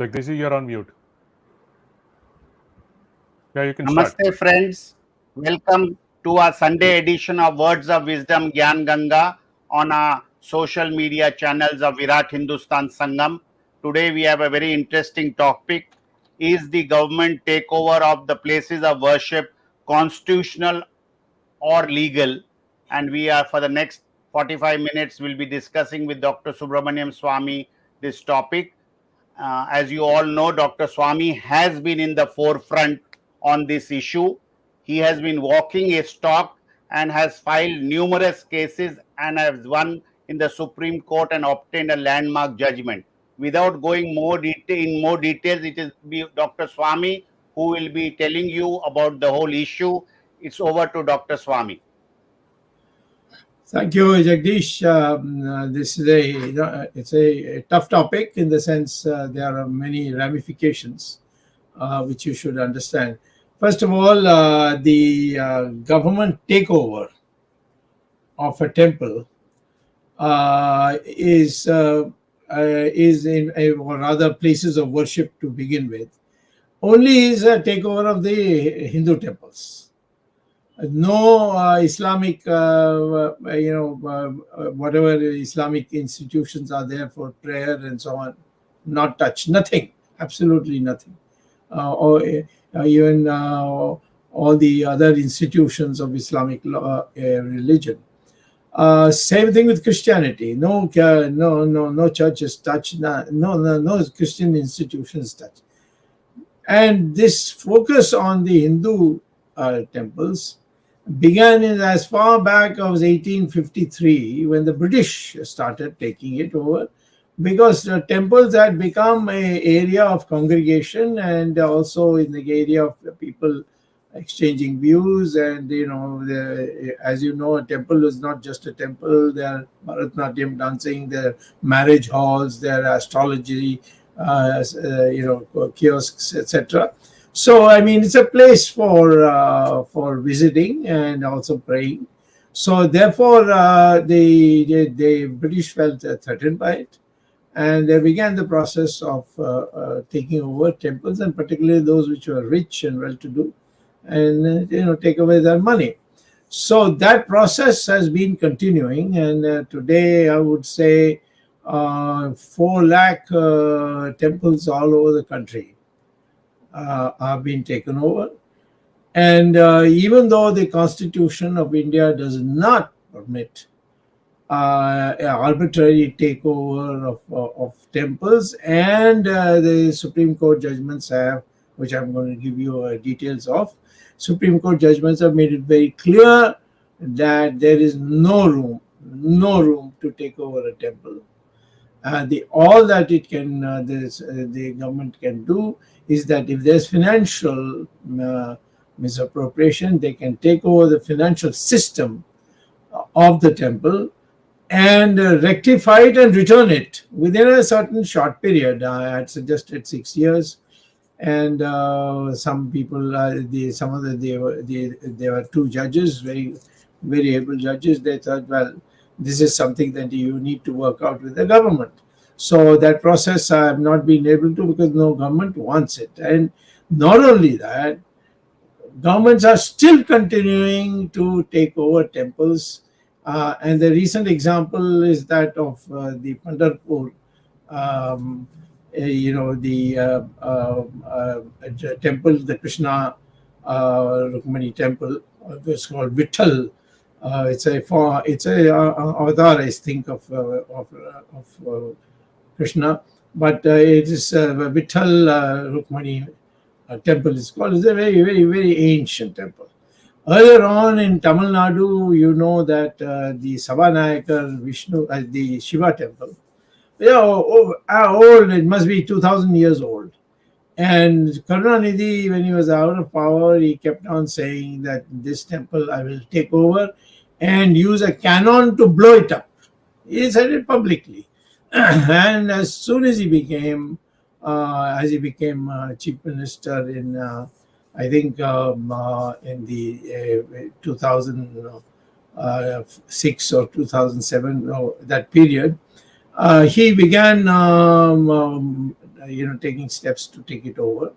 Jagdish, you're on mute. Yeah, you can Namaste, start. friends. Welcome to our Sunday edition of Words of Wisdom Gyan Ganga on our social media channels of Virat Hindustan Sangam. Today we have a very interesting topic. Is the government takeover of the places of worship constitutional or legal? And we are, for the next 45 minutes, will be discussing with Dr. Subramanian Swamy this topic. As you all know, Dr. Swamy has been in the forefront on this issue. He has been walking a talk and has filed numerous cases and has won in the Supreme Court and obtained a landmark judgment. Without going in more details, it is Dr. Swamy who will be telling you about the whole issue. It's over to Dr. Swamy. Thank you, Jagdish. This is it's a tough topic in the sense there are many ramifications which you should understand. First of all, the government takeover of a temple is in or rather places of worship to begin with. Only is a takeover of the Hindu temples. No Islamic, whatever Islamic institutions are there for prayer and so on, not touched. Nothing, absolutely nothing. Or even all the other institutions of Islamic religion. Same thing with Christianity. No churches touched. No Christian institutions touched. And this focus on the Hindu temples began as far back as 1853 when the British started taking it over, because the temples had become an area of congregation and also in the area of the people exchanging views. And as you know, a temple is not just a temple. There are Bharatanatyam dancing, there are marriage halls, there are astrology kiosks, etc. So, I mean, it's a place for visiting and also praying. So, therefore, the British felt threatened by it, and they began the process of taking over temples, and particularly those which were rich and well-to-do, and take away their money. So that process has been continuing, and today I would say 4 lakh temples all over the country are being taken over. And even though the Constitution of India does not permit arbitrary takeover of temples, and the Supreme Court judgments have, which I'm going to give you details of, Supreme Court judgments have made it very clear that there is no room to take over a temple. All that it can, the government can do is that if there's financial misappropriation, they can take over the financial system of the temple and rectify it and return it within a certain short period. I had suggested 6 years, and some people, there were 2 judges, very very able judges. They thought, well, this is something that you need to work out with the government. So that process I have not been able to, because no government wants it. And not only that, governments are still continuing to take over temples. And the recent example is that of the Pandharpur, the temple, the Krishna Rukmani temple. It's called Vitthal. It's a avatar, I think, of Krishna, but it is Vitthal Rukmani temple is called. It's a very, very, very ancient temple. Earlier on in Tamil Nadu, you know that the Sabhanayakar Vishnu, the Shiva temple, old. It must be 2,000 years old. And Karunanidhi, when he was out of power, he kept on saying that this temple I will take over and use a cannon to blow it up. He said it publicly. And as soon as he became chief minister in, I think, in the 2006 or 2007, that period, he began taking steps to take it over.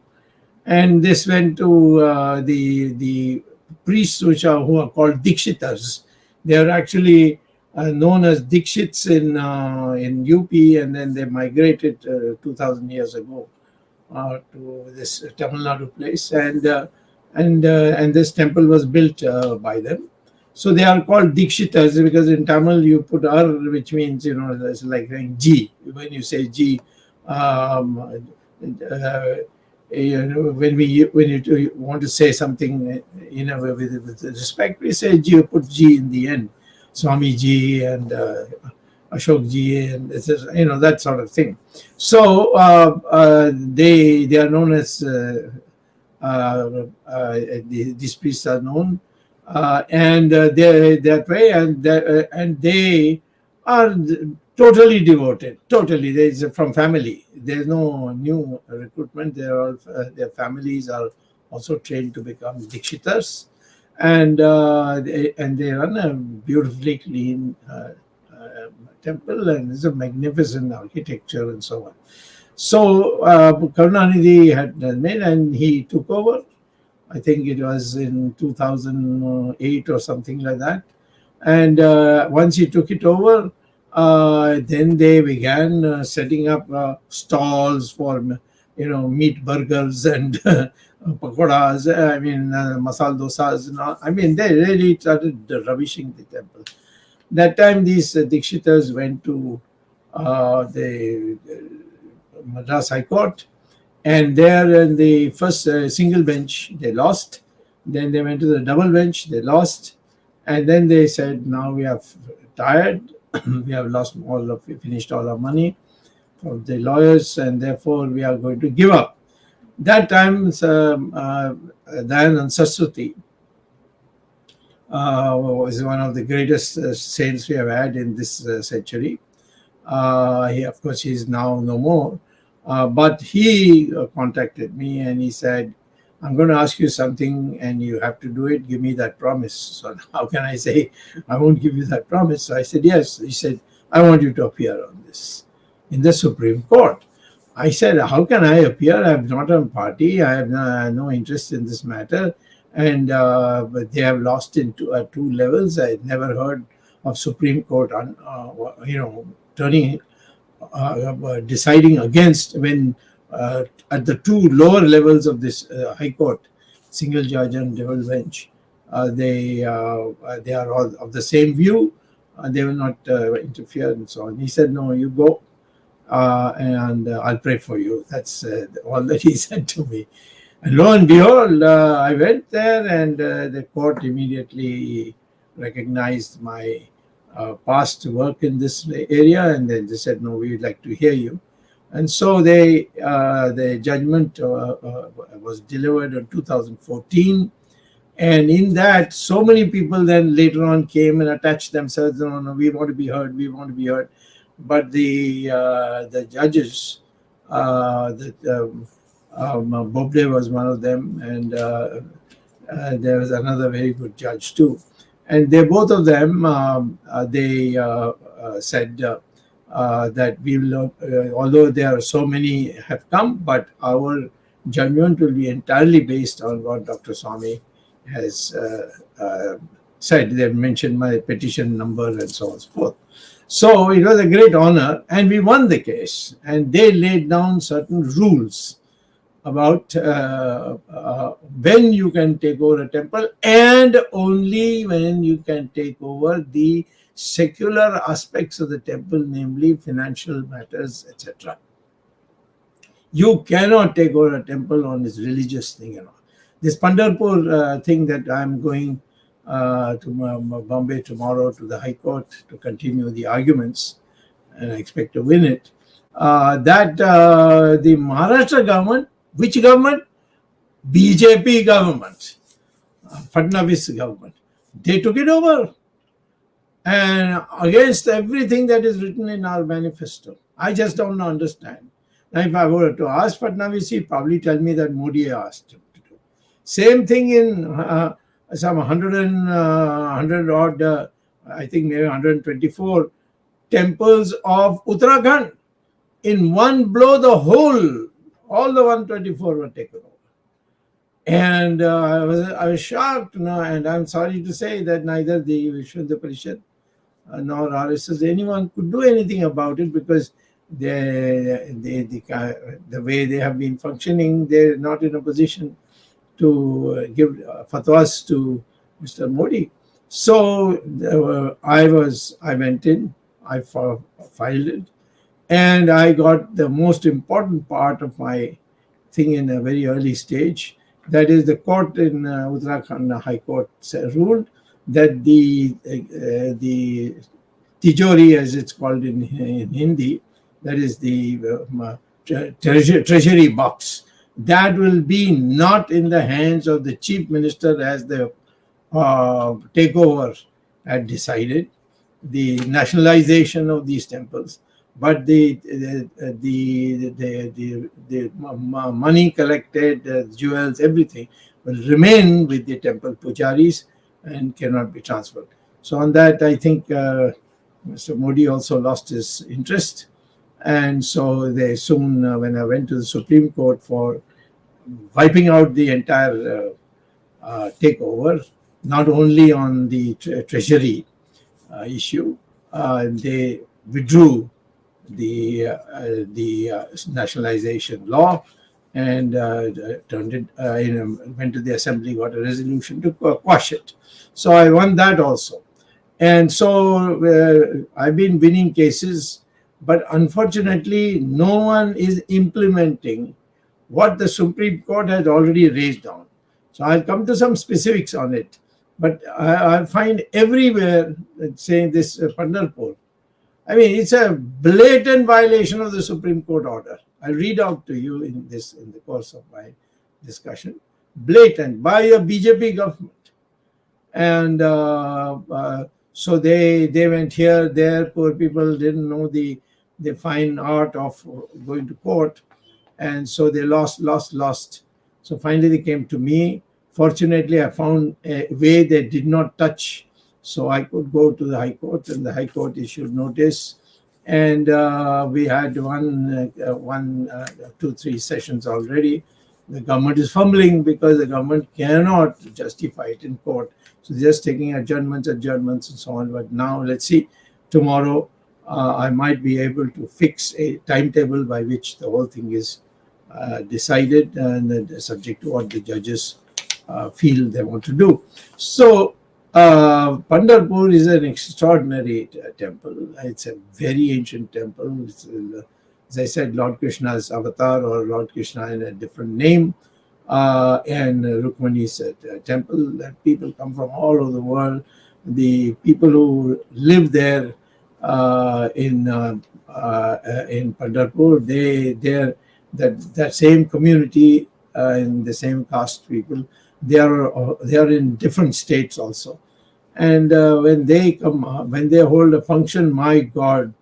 And this went to the priests who are called Dikshitas. They are actually known as Dikshits in UP, and then they migrated 2,000 years ago to this Tamil Nadu place, and this temple was built by them. So they are called Dikshitas because in Tamil you put Ar, which means it's like G. When you say G, when you want to say something with respect, we say G. You put G in the end, Swami Ji and Ashok Ji, and that sort of thing. So they are known as these priests are known, and they that way, and they are totally devoted. Totally, there is from family. There is no new recruitment. Their families are also trained to become Dikshitas, and they run a beautifully clean temple, and it's a magnificent architecture and so on. So Karunanidhi had made, and he took over. I think it was in 2008 or something like that. And once he took it over, then they began setting up stalls for meat burgers and pakoras. I mean masala dosas. I mean they really started rubbishing the temple. That time these Dikshitas went to the Madras High Court, and there in the first single bench they lost. Then they went to the double bench, they lost, and then they said, now we are tired, we have finished all our money from the lawyers, and therefore we are going to give up. That time Dayanand Saraswati was one of the greatest saints we have had in this century. Of course, he is now no more. But he contacted me and he said, I'm going to ask you something and you have to do it. Give me that promise. So how can I say I won't give you that promise? So I said, yes. He said, I want you to appear on this in the Supreme Court. I said, how can I appear? I'm not a party. I have no interest in this matter. And but they have lost in two levels. I had never heard of Supreme Court deciding against when at the two lower levels of this High Court, single judge and double bench, they are all of the same view. They will not interfere and so on. He said, no, you go and I'll pray for you. That's all that he said to me. And lo and behold, I went there and the court immediately recognized my past work in this area, and then they said, no, we would like to hear you. And so the judgment was delivered in 2014. And in that, so many people then later on came and attached themselves. No, we want to be heard. We want to be heard. But the judges, Bobde was one of them, and there was another very good judge too. And they both of them said that we will, although there are so many have come, but our judgment will be entirely based on what Dr. Swamy has said. They mentioned my petition number and so on and so forth. So it was a great honor, and we won the case. And they laid down certain rules about when you can take over a temple, and only when you can take over the secular aspects of the temple, namely financial matters, etc. You cannot take over a temple on this religious thing and all. This Pandharpur thing that I'm going to Bombay tomorrow to the High Court to continue the arguments, and I expect to win it, that the Maharashtra government, which government? BJP government, Fadnavis government. They took it over, and against everything that is written in our manifesto. I just don't understand. Now, if I were to ask Fadnavis, he'd probably tell me that Modi asked him to do. Same thing in some 100 odd, I think maybe 124 temples of Uttarakhand. in one blow, all the 124 were taken over. And I was shocked, and I'm sorry to say that neither the Vishwendra Parishad nor RSS, anyone could do anything about it, because the way they have been functioning, they're not in a position to give fatwas to Mr. Modi. So I went in, I filed it, and I got the most important part of my thing in a very early stage. That is, the court in Uttarakhand High Court ruled that the tijori, as it's called in Hindi, that is the treasury box, that will be not in the hands of the chief minister, as the takeover had decided, the nationalization of these temples, but the money collected, jewels, everything will remain with the temple pujaris and cannot be transferred. So on that, I think Mr. Modi also lost his interest. And so they soon, when I went to the Supreme Court for wiping out the entire takeover, not only on the treasury issue, they withdrew the nationalization law and turned it, went to the assembly, got a resolution to quash it. So I won that also. And so I've been winning cases, but unfortunately, no one is implementing what the Supreme Court has already raised on. So I'll come to some specifics on it. But I find everywhere saying this Pandharpur. I mean, it's a blatant violation of the Supreme Court order. I'll read out to you in the course of my discussion. Blatant by a BJP government. And so they went here, there. Poor people didn't know the fine art of going to court. And so they lost. So finally they came to me. Fortunately, I found a way they did not touch. So I could go to the High Court, and the High Court issued notice. And we had 2-3 sessions already. The government is fumbling because the government cannot justify it in court. So just taking adjournments and so on. But now let's see. Tomorrow, I might be able to fix a timetable by which the whole thing is decided, and subject to what the judges feel they want to do. So Pandharpur is an extraordinary temple. It's a very ancient temple. It's, as I said, Lord Krishna's avatar, or Lord Krishna in a different name, and Rukmani's temple. That people come from all over the world. The people who live there in Pandharpur, they're that same community, in the same caste people. They are in different states also. And when they come, when they hold a function, my God,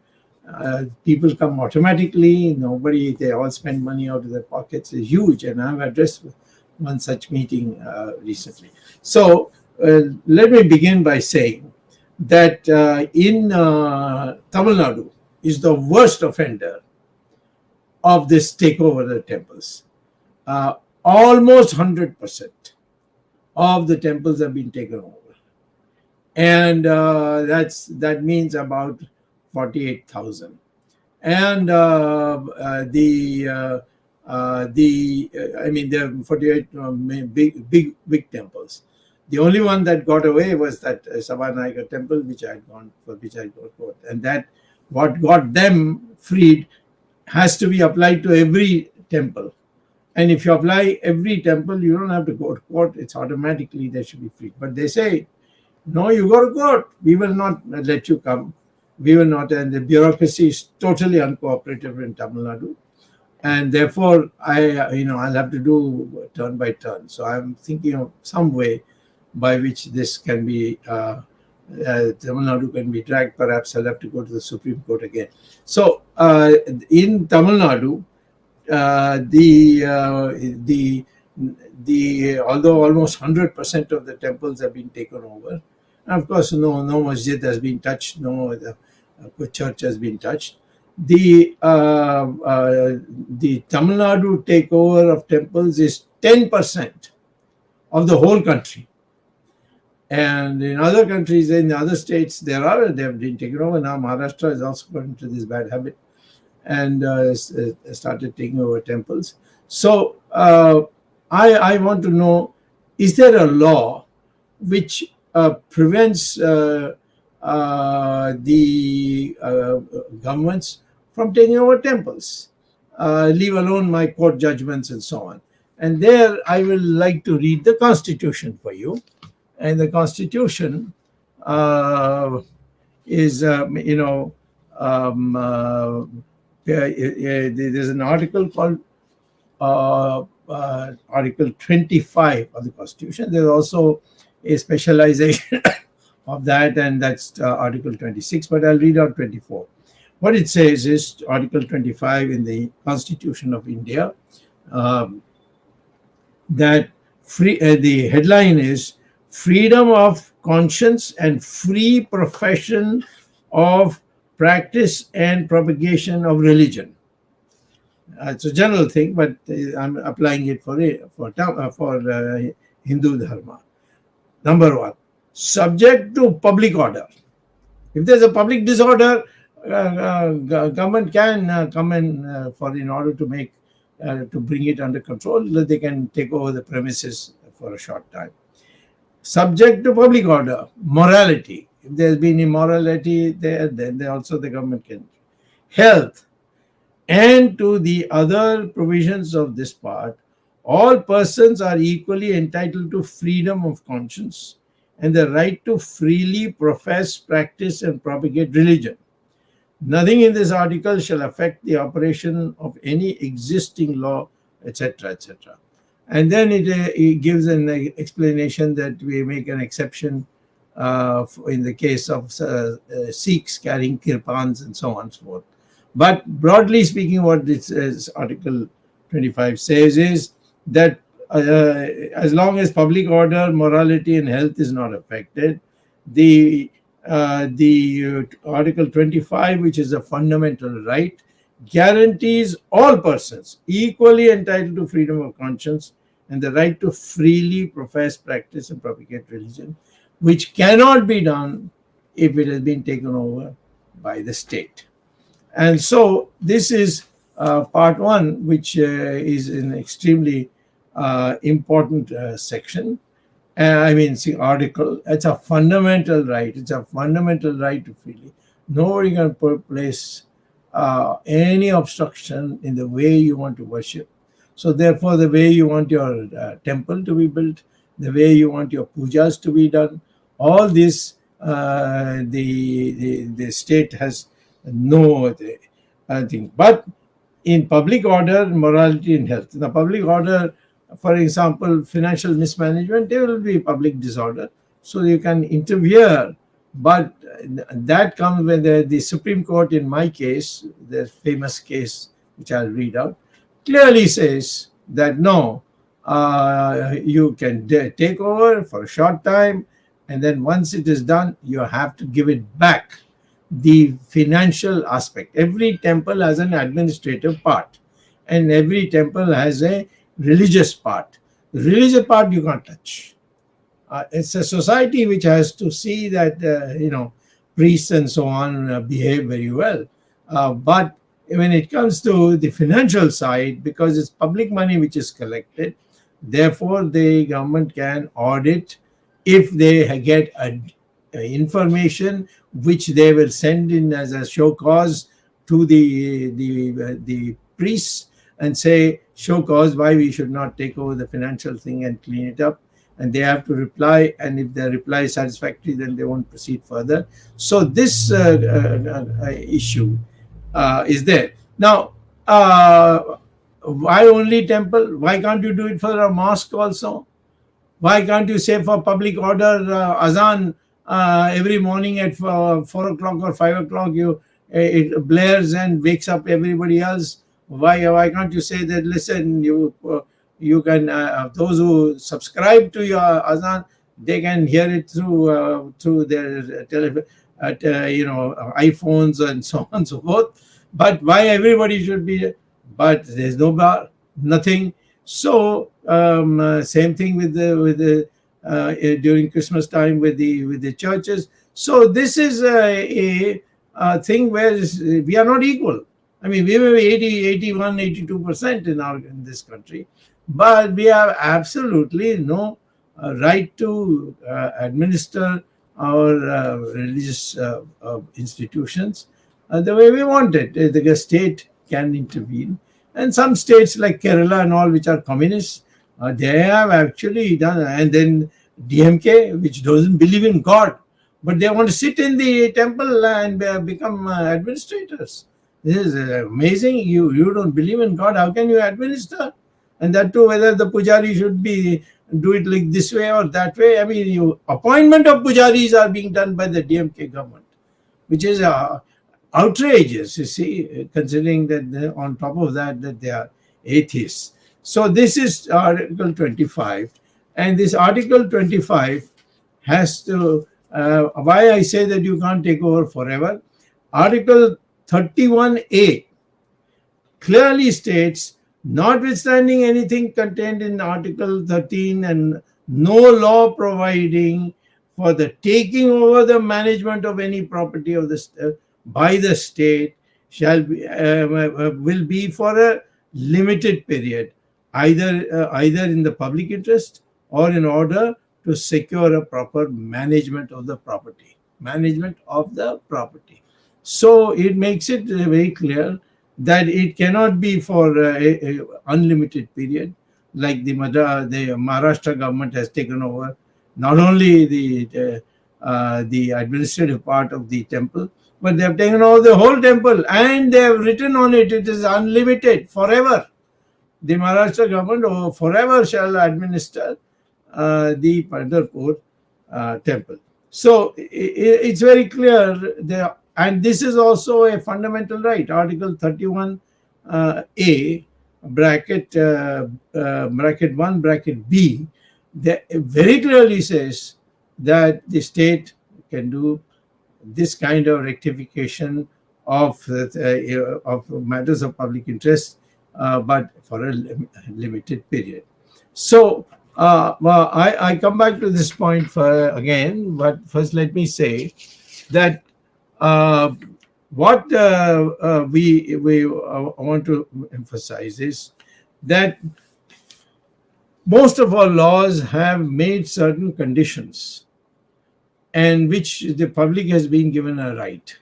people come automatically. They all spend money out of their pockets. It's huge. And I've addressed one such meeting recently. So let me begin by saying that in Tamil Nadu is the worst offender of this takeover of the temples. Almost 100% of the temples have been taken over. And that means about 48,000. And there are 48 big temples. The only one that got away was that Sabanaika temple, which I had gone court. And that what got them freed has to be applied to every temple. And if you apply every temple, you don't have to go to court. It's automatically they should be freed. But they say, no, you go to court. We will not let you come. We will not. And the bureaucracy is totally uncooperative in Tamil Nadu. And therefore, I'll have to do turn by turn. So I'm thinking of some way by which this can be, Tamil Nadu can be dragged. Perhaps I'll have to go to the Supreme Court again. So in Tamil Nadu, although almost 100% of the temples have been taken over, and of course no masjid has been touched, no church has been touched, the Tamil Nadu takeover of temples is 10% of the whole country. And in other countries, in other states, they have been taken over. Now Maharashtra is also got into this bad habit and started taking over temples. So I want to know, is there a law which prevents the governments from taking over temples, leave alone my court judgments and so on? And there I will like to read the Constitution for you. And the Constitution is, there's an article called Article 25 of the Constitution. There's also a specialization of that, and that's Article 26, but I'll read out 24. What it says is Article 25 in the Constitution of India, that the headline is freedom of conscience and free profession of practice and propagation of religion. It's a general thing, but I'm applying it for Hindu Dharma. Number one, subject to public order. If there's a public disorder, government can come in in order to make to bring it under control. They can take over the premises for a short time. Subject to public order, morality. If there's been immorality there, then also the government can. Health, and to the other provisions of this part, all persons are equally entitled to freedom of conscience and the right to freely profess, practice, and propagate religion. Nothing in this article shall affect the operation of any existing law, etc., etc. And then it gives an explanation that we make an exception in the case of Sikhs carrying kirpans and so on and so forth. But broadly speaking, what this Article 25 says is that as long as public order, morality, and health is not affected, the Article 25, which is a fundamental right, guarantees all persons equally entitled to freedom of conscience and the right to freely profess, practice, and propagate religion, which cannot be done if it has been taken over by the state. And so this is part one, which is an extremely important section. Article. It's a fundamental right. It's a fundamental right to freely. Nobody can place any obstruction in the way you want to worship. So therefore, the way you want your temple to be built, the way you want your pujas to be done, all this the state has no thing. But in public order, morality, and health, in the public order, for example, financial mismanagement, there will be public disorder. So you can interfere, but that comes when the Supreme Court, in my case, the famous case which I'll read out, clearly says that no, you can take over for a short time, and then once it is done, you have to give it back. The financial aspect. Every temple has an administrative part, and every temple has a religious part. The religious part you can't touch. It's a society which has to see that priests and so on behave very well. But when it comes to the financial side, because it's public money which is collected, therefore the government can audit if they get information which they will send in as a show cause to the priests and say, show cause why we should not take over the financial thing and clean it up. And they have to reply, and if their reply is satisfactory, then they won't proceed further. So this issue is there. Now, why only temple? Why can't you do it for a mosque also? Why can't you say for public order, azan every morning at 4 o'clock or 5 o'clock, it blares and wakes up everybody else? Why can't you say that, listen, you can, those who subscribe to your azan, they can hear it through their iPhones and so on and so forth. But why everybody should be? But there's no bar, nothing. So same thing with the during Christmas time with the churches. So this is a thing where we are not equal. I mean, we were 80, 81, 82% in this country, but we have absolutely no right to administer our religious institutions the way we want it. The state can intervene. And some states like Kerala and all, which are communists, they have actually done. And then DMK, which doesn't believe in God, but they want to sit in the temple and become administrators. This is amazing. You don't believe in God. How can you administer? And that too, whether the pujari should be do it like this way or that way. I mean, appointment of pujaris are being done by the DMK government, which is outrageous, you see, considering that on top of that they are atheists. So this is Article 25, and this Article 25 has to. Why I say that you can't take over forever? Article 31A clearly states, notwithstanding anything contained in Article 13 and no law providing for the taking over the management of any property of the by the state shall be will be for a limited period, either in the public interest or in order to secure a proper management of the property. So it makes it very clear that it cannot be for a unlimited period, like the Maharashtra government has taken over not only the administrative part of the temple, but they have taken over the whole temple and they have written on it, it is unlimited forever. The Maharashtra government forever shall administer the Pandharpur temple. So it's very clear there. And this is also a fundamental right. Article 31A bracket 1 bracket B that very clearly says that the state can do this kind of rectification of matters of public interest, but for a limited period. So well, I come back to this point again, but first let me say that what we want to emphasize is that most of our laws have made certain conditions and which the public has been given a right.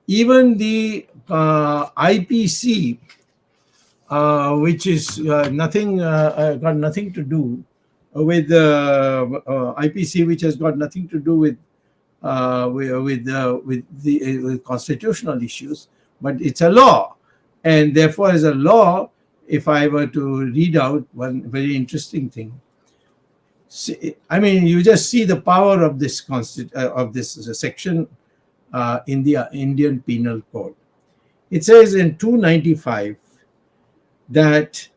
Even the IPC, which is got nothing to do with IPC, which has got nothing to do with constitutional issues, but it's a law, and therefore, as a law, if I were to read out one very interesting thing, I mean, you just see the power of this section in the Indian Penal Code. It says in 295 that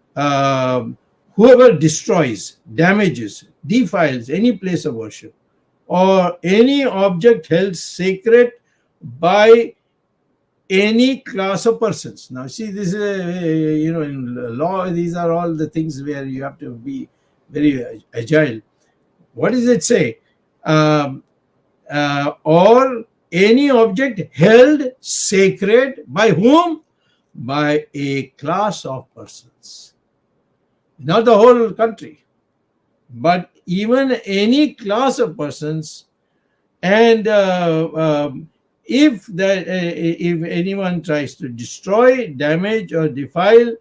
whoever destroys, damages, defiles any place of worship or any object held sacred by any class of persons. Now, see, this is, in law, these are all the things where you have to be very agile. What does it say? Or any object held sacred by whom? By a class of persons. Not the whole country, but even any class of persons. And if anyone tries to destroy, damage, or defile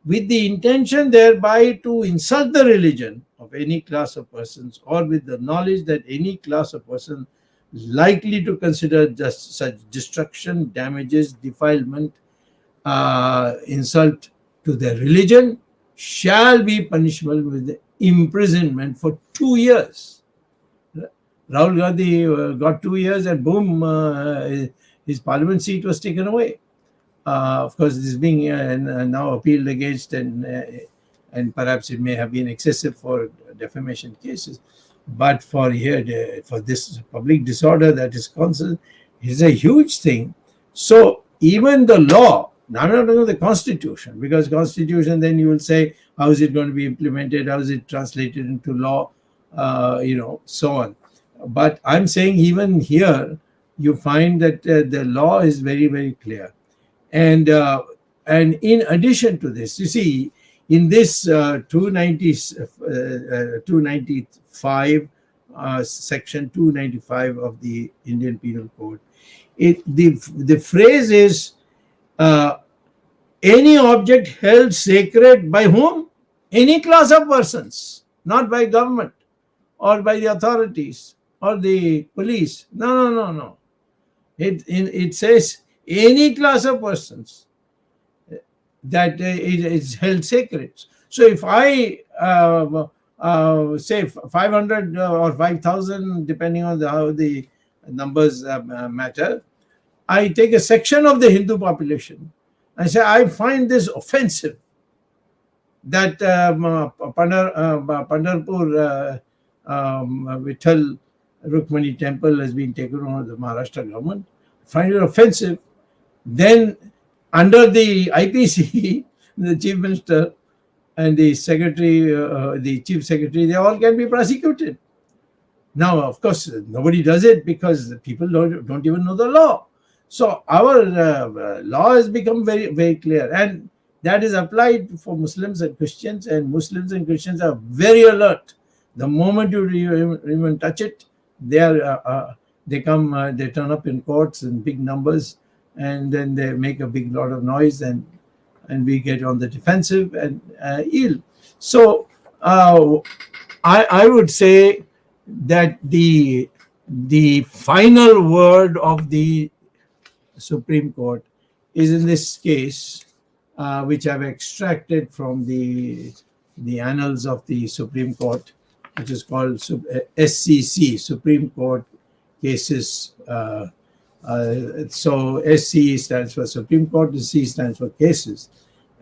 with the intention thereby to insult the religion of any class of persons, or with the knowledge that any class of person likely to consider just such destruction, damages, defilement, insult to their religion, shall be punishable with imprisonment for 2 years. Rahul Gandhi got 2 years and boom, his parliament seat was taken away. Of course, this is being now appealed against, and perhaps it may have been excessive for defamation cases. But for this public disorder that is concerned, is a huge thing. So even the law Now, I'm not talking about the Constitution, because Constitution, then you will say, how is it going to be implemented? How is it translated into law? So on. But I'm saying even here, you find that the law is very, very clear. And in addition to this, you see, in this 295, section 295 of the Indian Penal Code, the phrase is any object held sacred by whom? Any class of persons, not by government or by the authorities or the police. No. It says any class of persons that it is held sacred. So if I say 500 or 5,000, depending on how the numbers matter, I take a section of the Hindu population. I say, I find this offensive that Pandharpur Vitthal Rukmani temple has been taken over the Maharashtra government. I find it offensive. Then under the IPC, the chief minister and the secretary, the chief secretary, they all can be prosecuted. Now, of course, nobody does it because the people don't even know the law. So our law has become very, very clear, and that is applied for Muslims and Christians, and Muslims and Christians are very alert. The moment you even touch it, they turn up in courts in big numbers, and then they make a big lot of noise, and we get on the defensive and yield. So I would say that the final word of the Supreme Court is in this case, which I've extracted from the annals of the Supreme Court, which is called SCC, Supreme Court Cases. So SC stands for Supreme Court, the C stands for cases,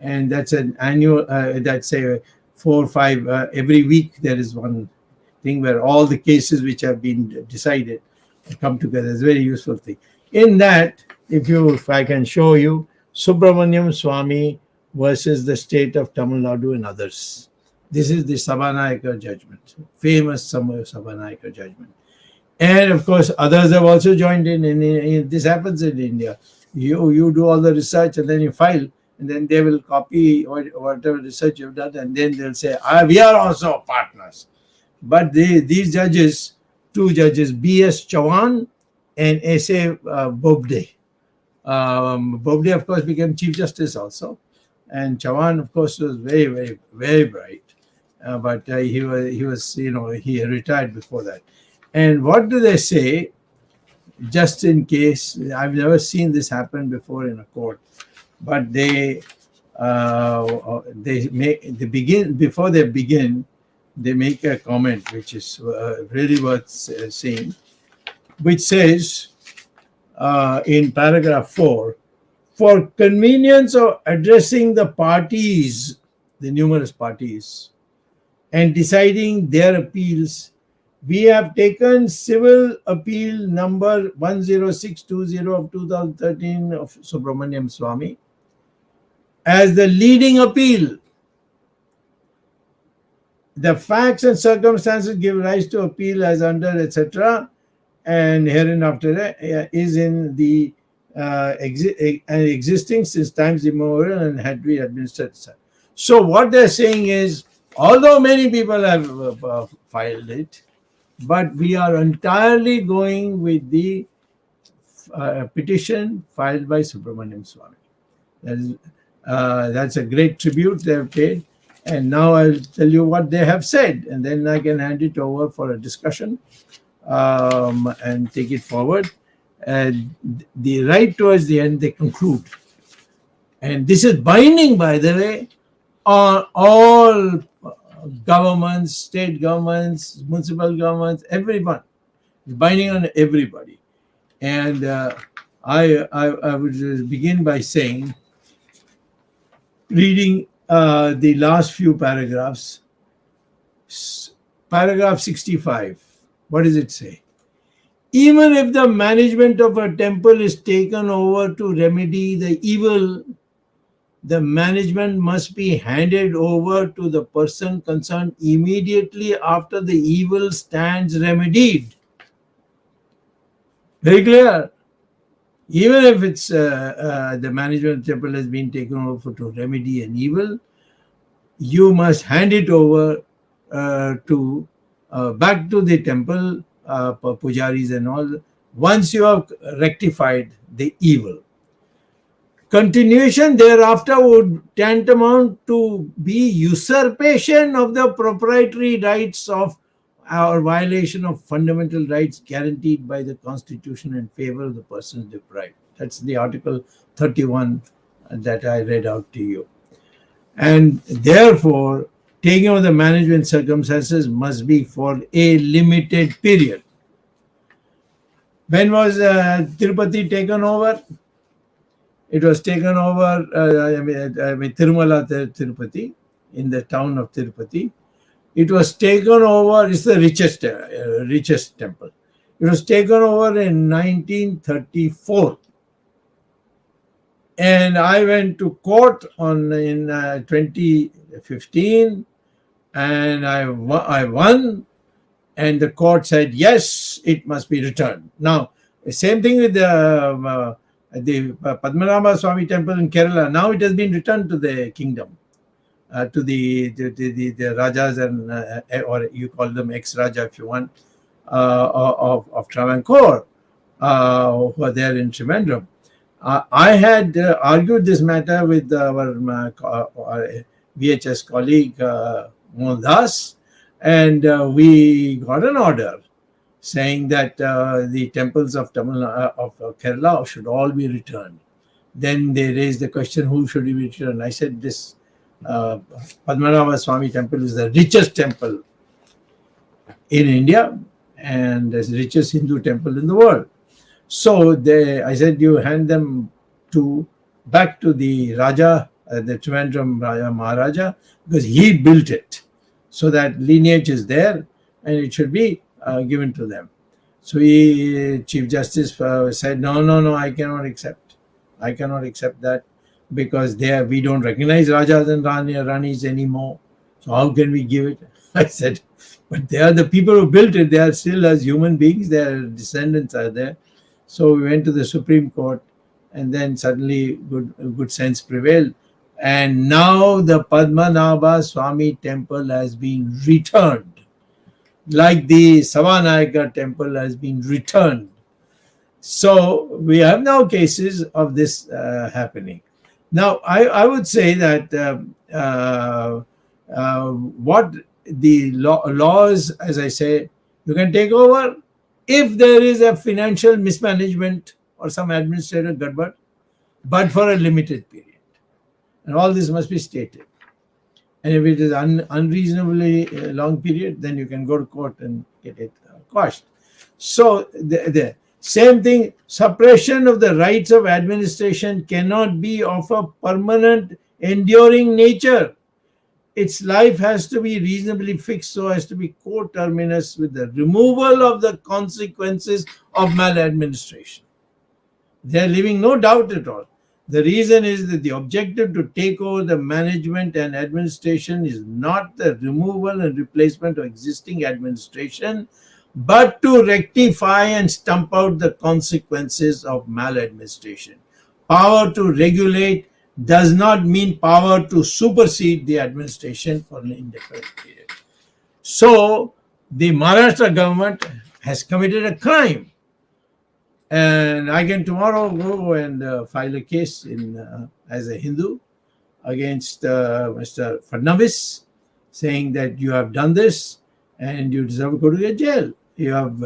and that's an annual. That's a 4 or 5 every week. There is one thing where all the cases which have been decided come together. It's a very useful thing. In that, if I can show you, Subramanian Swamy versus the state of Tamil Nadu and others. This is the Sabhanayaka judgment, famous Sabhanayaka judgment. And of course, others have also joined in. This happens in India. You do all the research and then you file, and then they will copy whatever research you've done, and then they'll say, we are also partners. But these judges, 2 judges, B.S. Chauhan and S.A. Bobde. Bobde, of course, became Chief Justice also. And Chauhan, of course, was very, very, very bright. But he retired before that. And what do they say? Just in case, I've never seen this happen before in a court, but before they begin, they make a comment which is really worth saying, which says in paragraph 4, for convenience of addressing the parties, the numerous parties, and deciding their appeals, we have taken civil appeal number 10620 of 2013 of Subramanian Swamy as the leading appeal. The facts and circumstances give rise to appeal as under, etc. And hereinafter is in the existing since times immemorial and had been administered. So what they're saying is, although many people have filed it, but we are entirely going with the petition filed by Subramanian Swamy. That's a great tribute they have paid. And now I'll tell you what they have said, and then I can hand it over for a discussion and take it forward. And right towards the end, they conclude. And this is binding, by the way, on all governments, state governments, municipal governments, everyone. It's binding on everybody. And I would begin by saying, reading the last few paragraphs. Paragraph 65. What does it say? Even if the management of a temple is taken over to remedy the evil the management must be handed over to the person concerned immediately after the evil stands remedied. Very clear. Even if it's the management of the temple has been taken over to remedy an evil, you must hand it over to back to the temple pujaris and all once you have rectified the evil. Continuation thereafter would tantamount to be usurpation of the proprietary rights of or violation of fundamental rights guaranteed by the Constitution in favor of the persons deprived. That's the Article 31 that I read out to you. And therefore, taking over the management circumstances must be for a limited period. When was Tirupati taken over? It was taken over, Tirumala Tirupati, in the town of Tirupati. It was taken over, it's the richest temple. It was taken over in 1934. And I went to court in 2015 and I won. And the court said, yes, it must be returned. Now, the same thing with the Padmanabha Swamy temple in Kerala. Now it has been returned to the kingdom, to the Rajas and or you call them ex-Raja if you want, of Travancore, who are there in Trivandrum. I had argued this matter with our VHS colleague Mohandas, and we got an order saying that the temples of Kerala should all be returned. Then they raised the question, who should be returned? I said this Padmanabha Swamy temple is the richest temple in India and the richest Hindu temple in the world. So I said, you hand them back to the Raja, the Trivandrum Raja Maharaja, because he built it. So that lineage is there and it should be given to them. So Chief Justice said, no, I cannot accept. I cannot accept that because we don't recognize Rajas and Ranis anymore. So how can we give it? I said, but they are the people who built it. They are still as human beings. Their descendants are there. So we went to the Supreme Court and then suddenly good sense prevailed. And now the Padmanabha Swamy temple has been returned, like the Savanayaka temple has been returned. So we have now cases of this happening. Now, I would say that what the laws, as I say, you can take over if there is a financial mismanagement or some administrative gadbad, but for a limited period. And all this must be stated. And if it is unreasonably long period, then you can go to court and get it quashed. So the same thing, suppression of the rights of administration cannot be of a permanent, enduring nature. Its life has to be reasonably fixed so as to be coterminous with the removal of the consequences of maladministration. They are leaving no doubt at all. The reason is that the objective to take over the management and administration is not the removal and replacement of existing administration, but to rectify and stamp out the consequences of maladministration. Power to regulate does not mean power to supersede the administration for an indefinite period. So the Maharashtra government has committed a crime. And I can tomorrow go and file a case as a Hindu against Mr. Fadnavis, saying that you have done this and you deserve to go to jail. You have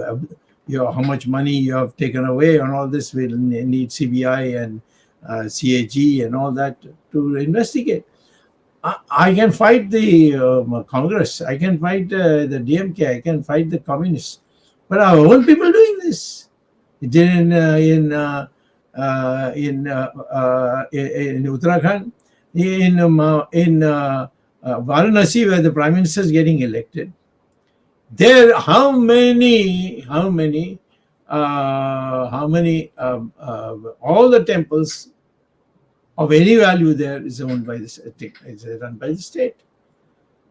how much money you have taken away, and all this will need CBI and CAG and all that to investigate. I can fight the Congress. I can fight the DMK. I can fight the communists. But our own people doing this. It did in Uttarakhand, in Varanasi, where the Prime Minister is getting elected. There, all the temples of any value there is owned by is run by the state.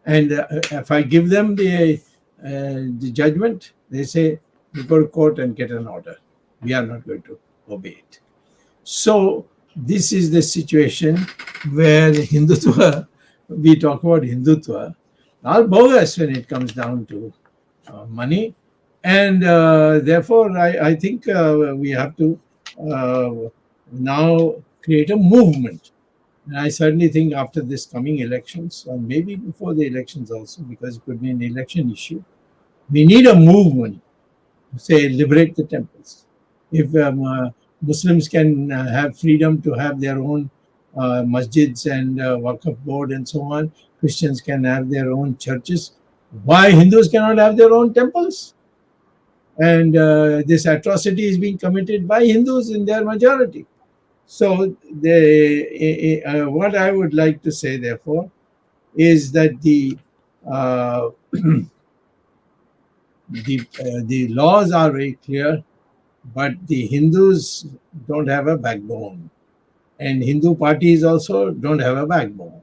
And if I give them the judgment, they say, you go to court and get an order. We are not going to obey it. So this is the situation where Hindutva, we talk about Hindutva, all bogus when it comes down to money. And therefore, I think we have to now create a movement. And I certainly think after this coming elections, or maybe before the elections also, because it could be an election issue, we need a movement to say liberate the temples. If Muslims can have freedom to have their own masjids and Waqf board and so on, Christians can have their own churches. Why Hindus cannot have their own temples? And this atrocity is being committed by Hindus in their majority. So what I would like to say, therefore, is that the laws are very clear, but the Hindus don't have a backbone, and Hindu parties also don't have a backbone.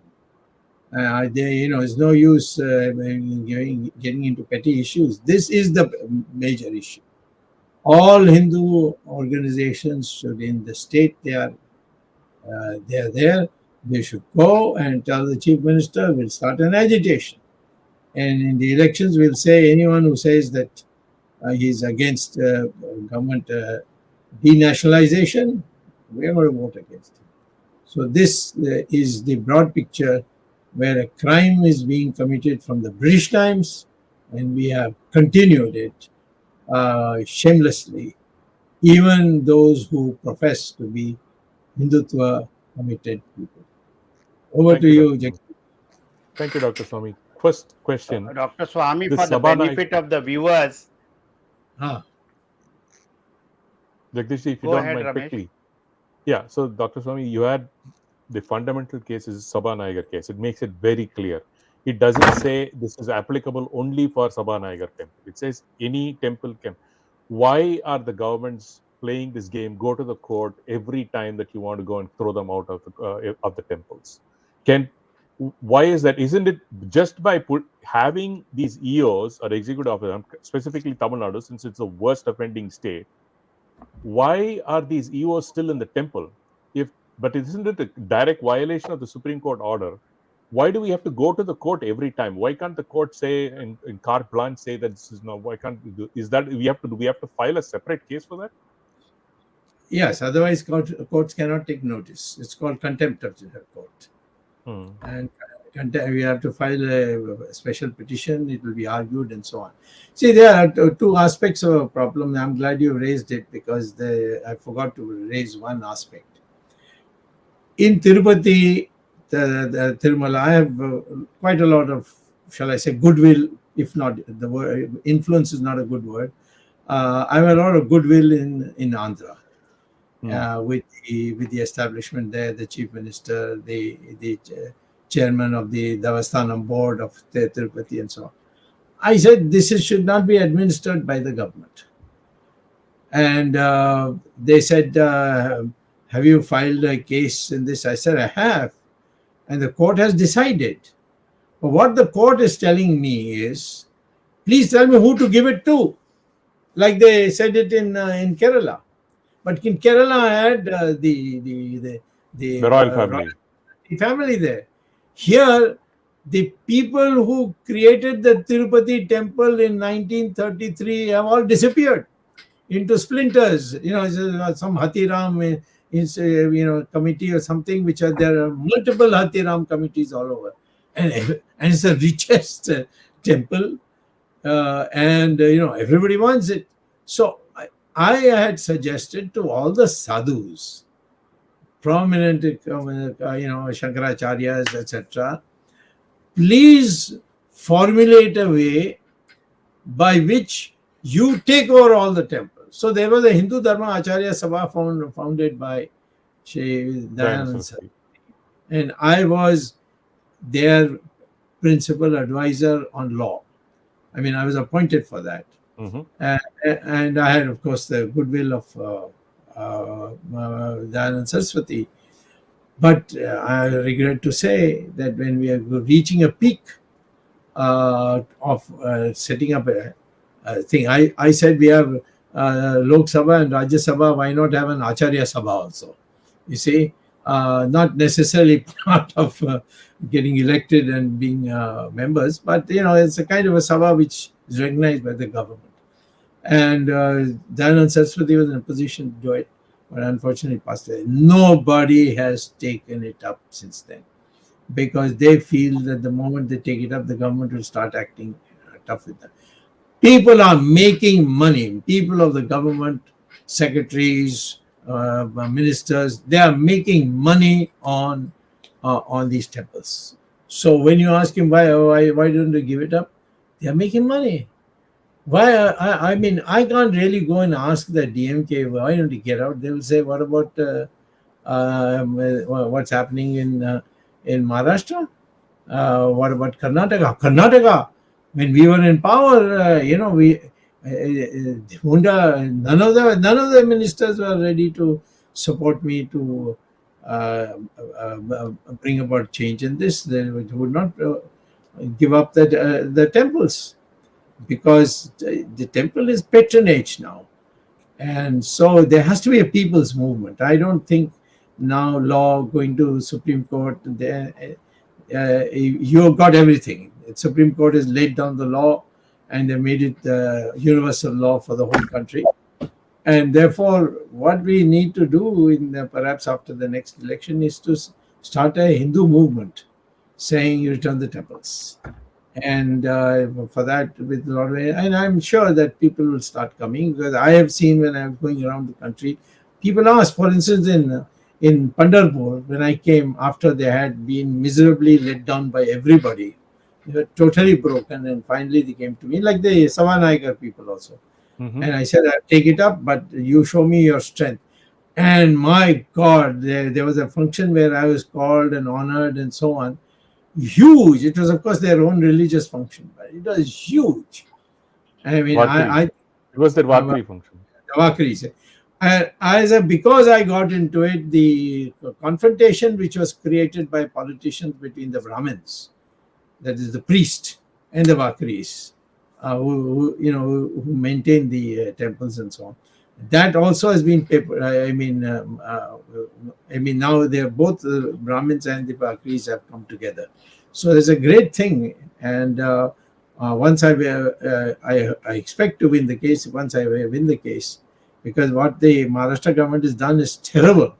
It's no use getting into petty issues. This is the major issue. All Hindu organizations should, in the state they are there, they should go and tell the chief minister, we'll start an agitation. And in the elections, we'll say anyone who says that he's against government denationalization, we're going to vote against him. So this is the broad picture where a crime is being committed from the British times, and we have continued it shamelessly. Even those who profess to be Hindutva committed people. Over to you, Jagdish. Thank you, Dr. Swamy. First question. Dr. Swamy, This for the Sabha benefit of the viewers. Jagdish, if you Go don't ahead, mind Ramesh. quickly. Yeah, so Dr. Swamy, you had the fundamental case is Sabha Nagar case. It makes it very clear. It doesn't say this is applicable only for Sabha Nagar temple. It says any temple can. Why are the governments playing this game? Go to the court every time that you want to go and throw them out of the temples. Why is that? Isn't it just by having these EOs or executive officers, specifically Tamil Nadu, since it's the worst offending state? Why are these EOs still in the temple? But isn't it a direct violation of the Supreme Court order? Why do we have to go to the court every time? Why can't the court say in carte blanche say that this is no? Why can't we do? Is that we have to file a separate case for that? Yes, otherwise courts cannot take notice. It's called contempt of the court. And we have to file a special petition. It will be argued and so on. See, there are two aspects of a problem. I'm glad you raised it because I forgot to raise one aspect. In Tirupati, the Tirumala, I have quite a lot of, shall I say, goodwill, if not the word, influence is not a good word. I have a lot of goodwill in Andhra. With the establishment there, the chief minister, the chairman of the Devasthanam board of Tirupati and so on. I said this should not be administered by the government. And they said, have you filed a case in this? I said, I have. And the court has decided. But what the court is telling me is, please tell me who to give it to. Like they said it in Kerala. But in Kerala, I had the royal family. Family there. Here, the people who created the Tirupati temple in 1933 have all disappeared into splinters. Some Hathiram committee or something, there are multiple Hathiram committees all over. And it's the richest temple. Everybody wants it. So I had suggested to all the sadhus, prominent, Shankaracharyas, etc., please formulate a way by which you take over all the temples. So there was a Hindu Dharma Acharya Sabha founded by Shri Dayanand Saraswati, and I was their principal advisor on law. I mean, I was appointed for that. And I had, of course, the goodwill of Dayanand Saraswati. But I regret to say that when we are reaching a peak of setting up a thing, I said we have Lok Sabha and Rajya Sabha, why not have an Acharya Sabha also? You see, not necessarily part of getting elected and being members, but it's a kind of a Sabha which is recognized by the government. And Dayanand Saraswati was in a position to do it, but unfortunately passed away. Nobody has taken it up since then because they feel that the moment they take it up, the government will start acting tough with them. People are making money. People of the government, secretaries, ministers, they are making money on these temples. So when you ask him why don't they give it up, they are making money. Why? I mean, I can't really go and ask the DMK why don't you get out. They will say, what about what's happening in Maharashtra? What about Karnataka? Karnataka, when we were in power, we none of the ministers were ready to support me to bring about change in this. They would not give up the temples because the temple is patronage now. And so there has to be a people's movement. I don't think now law going to Supreme Court, you've got everything. The Supreme Court has laid down the law and they made it universal law for the whole country. And therefore, what we need to do perhaps after the next election is to start a Hindu movement saying return the temples. And for that, with a lot of, and I'm sure that people will start coming because I have seen when I'm going around the country, people ask, for instance, in Pandharpur, when I came after they had been miserably let down by everybody, they were totally broken, and finally they came to me, like the Savanagar people also. And I said, I'll take it up, but you show me your strength. And my God, there was a function where I was called and honored and so on. Huge. It was, of course, their own religious function, but it was huge. I mean, It was their Vakri function. The Vakris. Because I got into it, the confrontation which was created by politicians between the Brahmins, that is the priest, and the Vakris, who maintain the temples and so on. That also has been paper. I mean, now they're both the Brahmins and the Vakris have come together. So there's a great thing, and once I expect to win the case. Once I win the case, because what the Maharashtra government has done is terrible.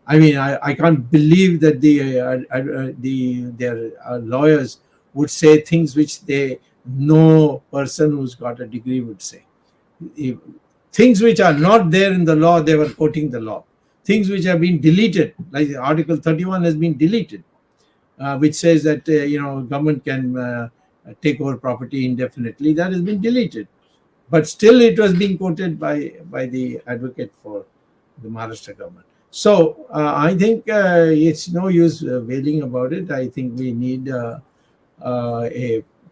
I mean, I can't believe that their lawyers would say things which no person who's got a degree would say. Things which are not there in the law, they were quoting the law. Things which have been deleted, like Article 31 has been deleted, which says that government can take over property indefinitely. That has been deleted, but still it was being quoted by the advocate for the Maharashtra government. So I think it's no use wailing about it. I think we need a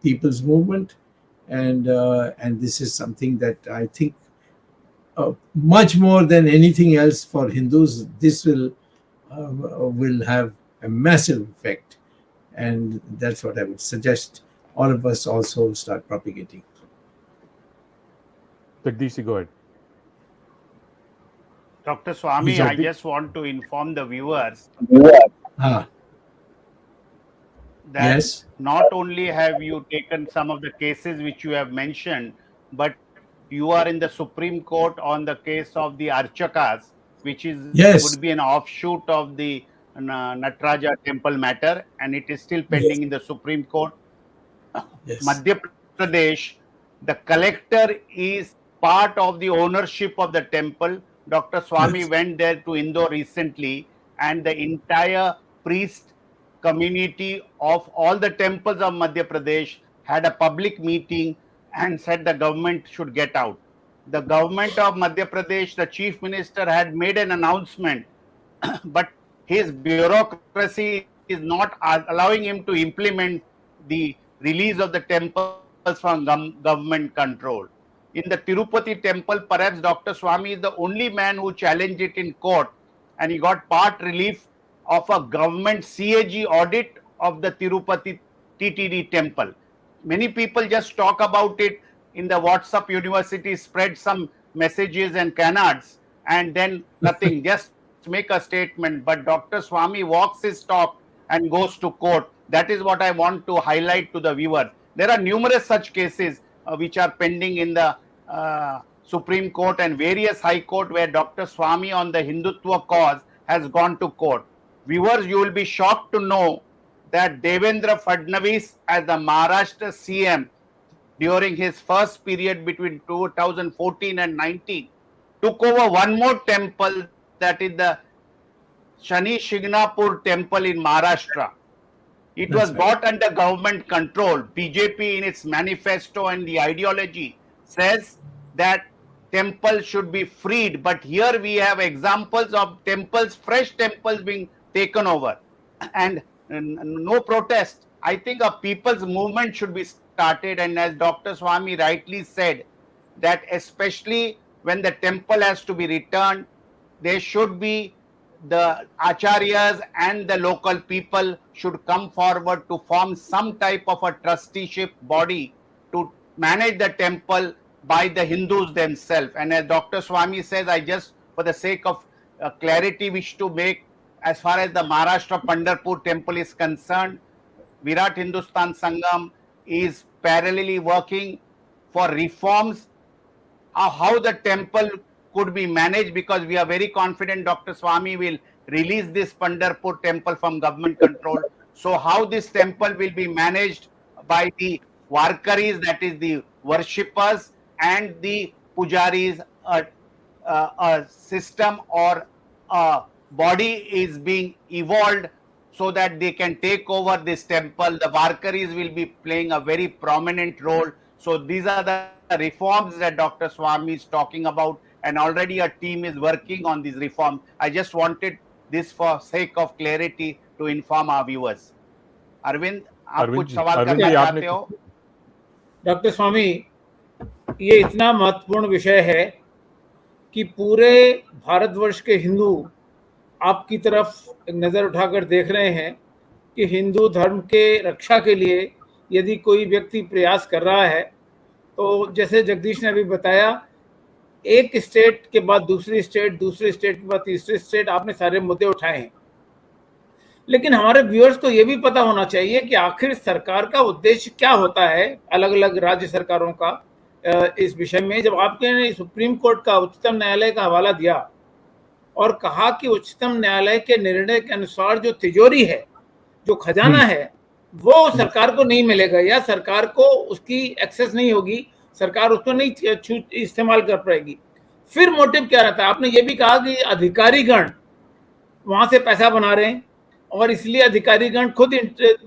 people's movement, and this is something that I think much more than anything else for Hindus, this will have a massive effect, and that's what I would suggest all of us also start propagating. Jagdish, go ahead. Dr. Swamy, I just want to inform the viewers that yes, not only have you taken some of the cases which you have mentioned, but you are in the Supreme Court on the case of the Archakas, which would be an offshoot of the Nataraja temple matter, and it is still pending in the Supreme Court. Madhya Pradesh, the collector is part of the ownership of the temple. Dr. Swamy went there to Indore recently, and the entire priest community of all the temples of Madhya Pradesh had a public meeting and said the government should get out. The government of Madhya Pradesh, the chief minister, had made an announcement, but his bureaucracy is not allowing him to implement the release of the temples from government control. In the Tirupati temple, perhaps Dr. Swamy is the only man who challenged it in court, and he got part relief of a government CAG audit of the Tirupati TTD temple. Many people just talk about it in the WhatsApp university, spread some messages and canards, and then nothing, just make a statement. But Dr. Swamy walks his talk and goes to court. That is what I want to highlight to the viewers. There are numerous such cases which are pending in the Supreme Court and various High Court where Dr. Swamy on the Hindutva cause has gone to court. Viewers, you will be shocked to know that Devendra Fadnavis as the Maharashtra CM during his first period between 2014 and 19 took over one more temple, that is the Shani Shignapur temple in Maharashtra. It was brought under government control. BJP in its manifesto and the ideology says that temple should be freed. But here we have examples of temples, fresh temples being taken over and no protest. I think a people's movement should be started. And as Dr. Swamy rightly said, that especially when the temple has to be returned, there should be the acharyas and the local people should come forward to form some type of a trusteeship body to manage the temple by the Hindus themselves. And as Dr. Swamy says, I just for the sake of clarity wish to make, as far as the Maharashtra Pandharpur temple is concerned, Virat Hindustan Sangam is parallelly working for reforms of how the temple could be managed, because we are very confident Dr. Swamy will release this Pandharpur temple from government control. So how this temple will be managed by the Warkaris, that is the worshippers, and the pujaris, a system or a body is being evolved so that they can take over this temple. The Warkaris will be playing a very prominent role. So these are the reforms that Dr. Swamy is talking about, and already a team is working on these reforms. I just wanted this for sake of clarity to inform our viewers. Arvind, आप कुछ सवाल करना चाहते हो? Doctor स्वामी, ये इतना महत्वपूर्ण विषय है कि पूरे भारतवर्ष के हिंदू आपकी तरफ नजर उठाकर देख रहे हैं कि हिंदू धर्म के रक्षा के लिए यदि कोई व्यक्ति प्रयास कर रहा है, तो जैसे जगदीश ने अभी बताया, एक स्टेट के बाद दूसरी स्टेट, दूसरी स्टेट के बाद तीसरी स्टेट, आपने सारे मुद्दे उठाए हैं। लेकिन हमारे व्यूअर्स को यह भी पता होना चाहिए कि आखिर सरकार का उद्देश्य क्या होता है, अलग अलग राज्य सरकारों का इस विषय में। जब आपने सुप्रीम कोर्ट का, उच्चतम न्यायालय का हवाला दिया और कहा कि उच्चतम न्यायालय के निर्णय के अनुसार जो तिजोरी है, जो खजाना है, वो सरकार को नहीं मिलेगा या सरकार को उसकी एक्सेस नहीं होगी, सरकार उसको नहीं इस्तेमाल कर पाएगी, फिर मोटिव क्या रहता है? आपने ये भी कहा कि अधिकारीगण वहां से पैसा बना रहे हैं और इसलिए अधिकारीगण खुद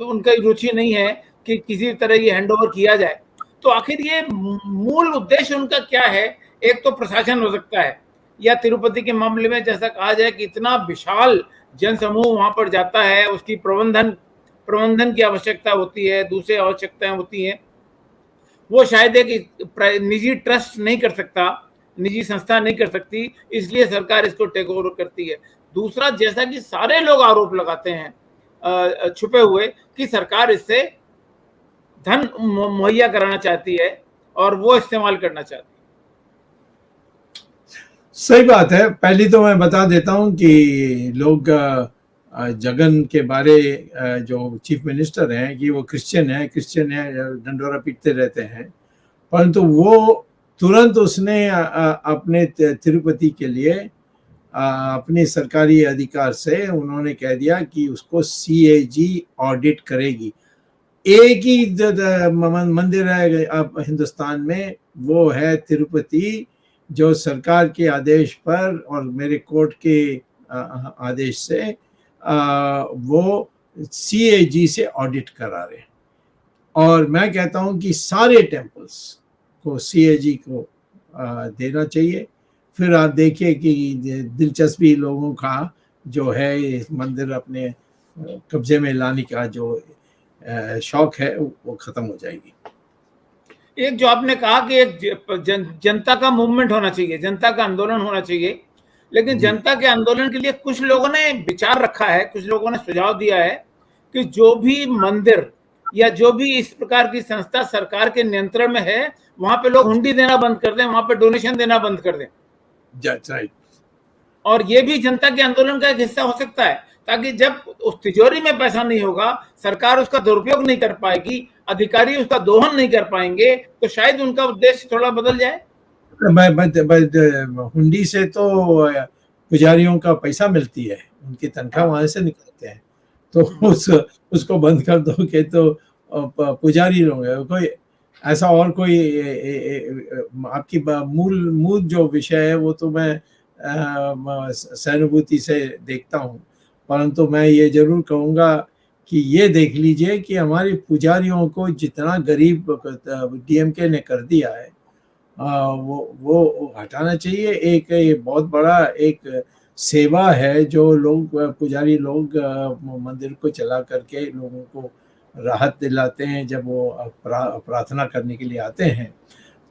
उनका रुचि नहीं है कि किसी तरह ये हैंडओवर किया जाए। तो आखिर ये मूल उद्देश्य उनका क्या है? एक तो प्रशासन हो सकता है, या तिरुपति के मामले में जैसा कहा जाए कि इतना विशाल जनसमूह वहां पर जाता है, उसकी प्रबंधन की आवश्यकता होती है, दूसरी आवश्यकताएं होती हैं, वो शायद एक निजी ट्रस्ट नहीं कर सकता, निजी संस्था नहीं कर सकती, इसलिए सरकार इसको टेक ओवर करती है। दूसरा, जैसा कि सारे लोग आरोप लगाते हैं छुपे हुए कि सरकार इससे धन मुहैया कराना चाहती है और वो इस्तेमाल करना चाहती है। सही बात है। पहली तो मैं बता देता हूं कि लोग जगन के बारे, जो चीफ मिनिस्टर हैं, कि वो क्रिश्चियन है, डंडोरा पीटते रहते हैं, परंतु वो तुरंत उसने अपने तिरुपति के लिए अपने सरकारी अधिकार से उन्होंने कह दिया कि उसको CAG ऑडिट करेगी। एक ही मंदिर है अब हिंदुस्तान में, वो है तिरुपति, जो सरकार के आदेश पर और मेरे कोर्ट के आदेश से वो CAG से ऑडिट करा रहे हैं। और मैं कहता हूं कि सारे टेम्पल्स को CAG को देना चाहिए। फिर आप देखिए कि दिलचस्पी लोगों का जो है इस मंदिर अपने कब्जे में लाने का जो शौक है वो खत्म हो जाएगी। एक जो आपने कहा कि एक जनता का मूवमेंट होना चाहिए, जनता का आंदोलन होना चाहिए, लेकिन जनता के आंदोलन के लिए कुछ लोगों ने विचार रखा है, कुछ लोगों ने सुझाव दिया है कि जो भी मंदिर या जो भी इस प्रकार की संस्था सरकार के नियंत्रण में है, वहां पे लोग हुंडी देना बंद कर दें, वहां पे डोनेशन देना बंद कर दें। राइट। और ये भी जनता के आंदोलन का एक हिस्सा हो सकता है, ताकि जब उस तिजोरी में पैसा नहीं होगा, सरकार उसका दुरुपयोग नहीं कर पाएगी, अधिकारी उसका दोहन नहीं कर पाएंगे, तो शायद उनका उद्देश्य थोड़ा बदल जाए। हुंडी से तो पुजारियों का पैसा मिलती है, उनकी तनख्वाह वहां से निकलते हैं, तो उसको बंद कर दो के तो पुजारी लोग कोई ऐसा और कोई आपकी मूल जो विषय है वो तो मैं सहानुभूति से देखता हूँ, परंतु मैं ये जरूर कहूँगा कि ये देख लीजिए कि हमारे पुजारियों को जितना गरीब डीएमके ने कर दिया है, वो हटाना चाहिए। एक ये बहुत बड़ा एक सेवा है जो लोग पुजारी लोग मंदिर को चला करके लोगों को राहत दिलाते हैं जब वो प्रार्थना करने के लिए आते हैं।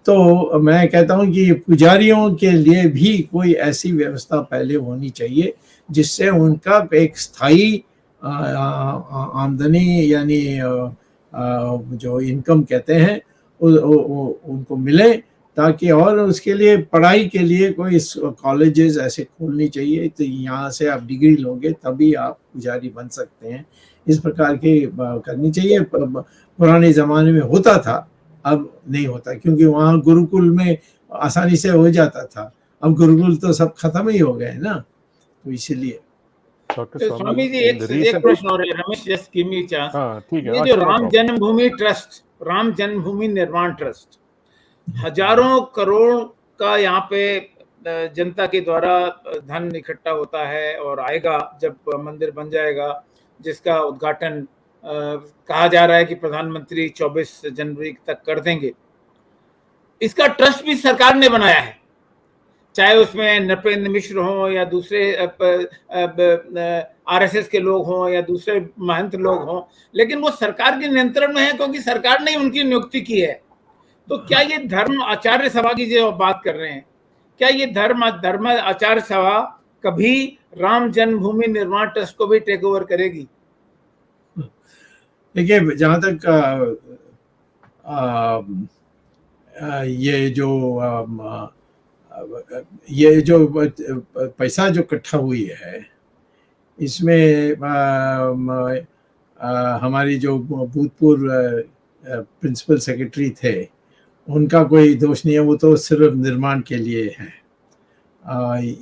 तो मैं कहता हूँ कि पुजारियों के लिए भी कोई ऐसी व्यवस्था पहले होनी चाहिए जिससे उनका एक स्थायी आमदनी यानी जो इनकम कहते हैं उनको मिले, ताकि और उसके लिए पढ़ाई के लिए कोई कॉलेजेस ऐसे खोलनी चाहिए, तो यहाँ से आप डिग्री लोगे तभी आप पुजारी बन सकते हैं। इस प्रकार की करनी चाहिए। पुराने ज़माने में होता था, अब नहीं होता, क्योंकि वहाँ गुरुकुल में आसानी से हो जाता था। अब गुरुकुल तो सब खत्म ही हो गए ना, तो इसीलिए। स्वामी जी एक प्रश्न और है, Ramesh, just give me chance. ये जो राम जन्मभूमि ट्रस्ट, राम जन्मभूमि निर्माण ट्रस्ट, हजारों करोड़ का यहाँ पे जनता के द्वारा धन इकट्ठा होता है और आएगा जब मंदिर बन जाएगा, जिसका उद्घाटन कहा जा रहा है कि प्रधानमंत्री 24 जनवरी तक कर देंगे। इसका ट्रस्ट भी सरकार ने बनाया है, चाहे उसमें नृपेंद्र मिश्र हो या दूसरे आरएसएस के लोग हों या दूसरे महंत लोग हों, लेकिन वो सरकार के नियंत्रण में है क्योंकि सरकार ने उनकी नियुक्ति की है। तो क्या ये धर्म आचार्य सभा की जो बात कर रहे हैं, क्या ये धर्म आचार्य सभा कभी राम जन्मभूमि निर्माण ट्रस्ट को भी टेक ओवर करेगी? देखिए, जहाँ तक ये जो पैसा जो इकट्ठा हुई है, इसमें हमारी जो भूतपूर्व प्रिंसिपल सेक्रेटरी थे उनका कोई दोष नहीं है, वो तो सिर्फ निर्माण के लिए है।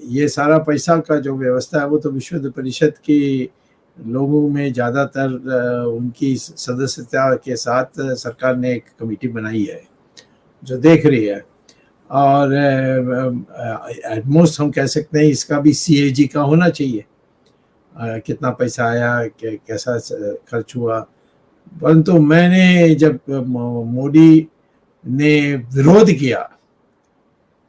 ये सारा पैसा का जो व्यवस्था है वो तो विश्व परिषद की लोगों में ज़्यादातर उनकी सदस्यता के साथ सरकार ने एक कमेटी बनाई है जो देख रही है, और एटमोस्ट हम कह सकते हैं इसका भी सीएजी का होना चाहिए, कितना पैसा आया, कैसा खर्च हुआ। परंतु मैंने जब मोदी ने विरोध किया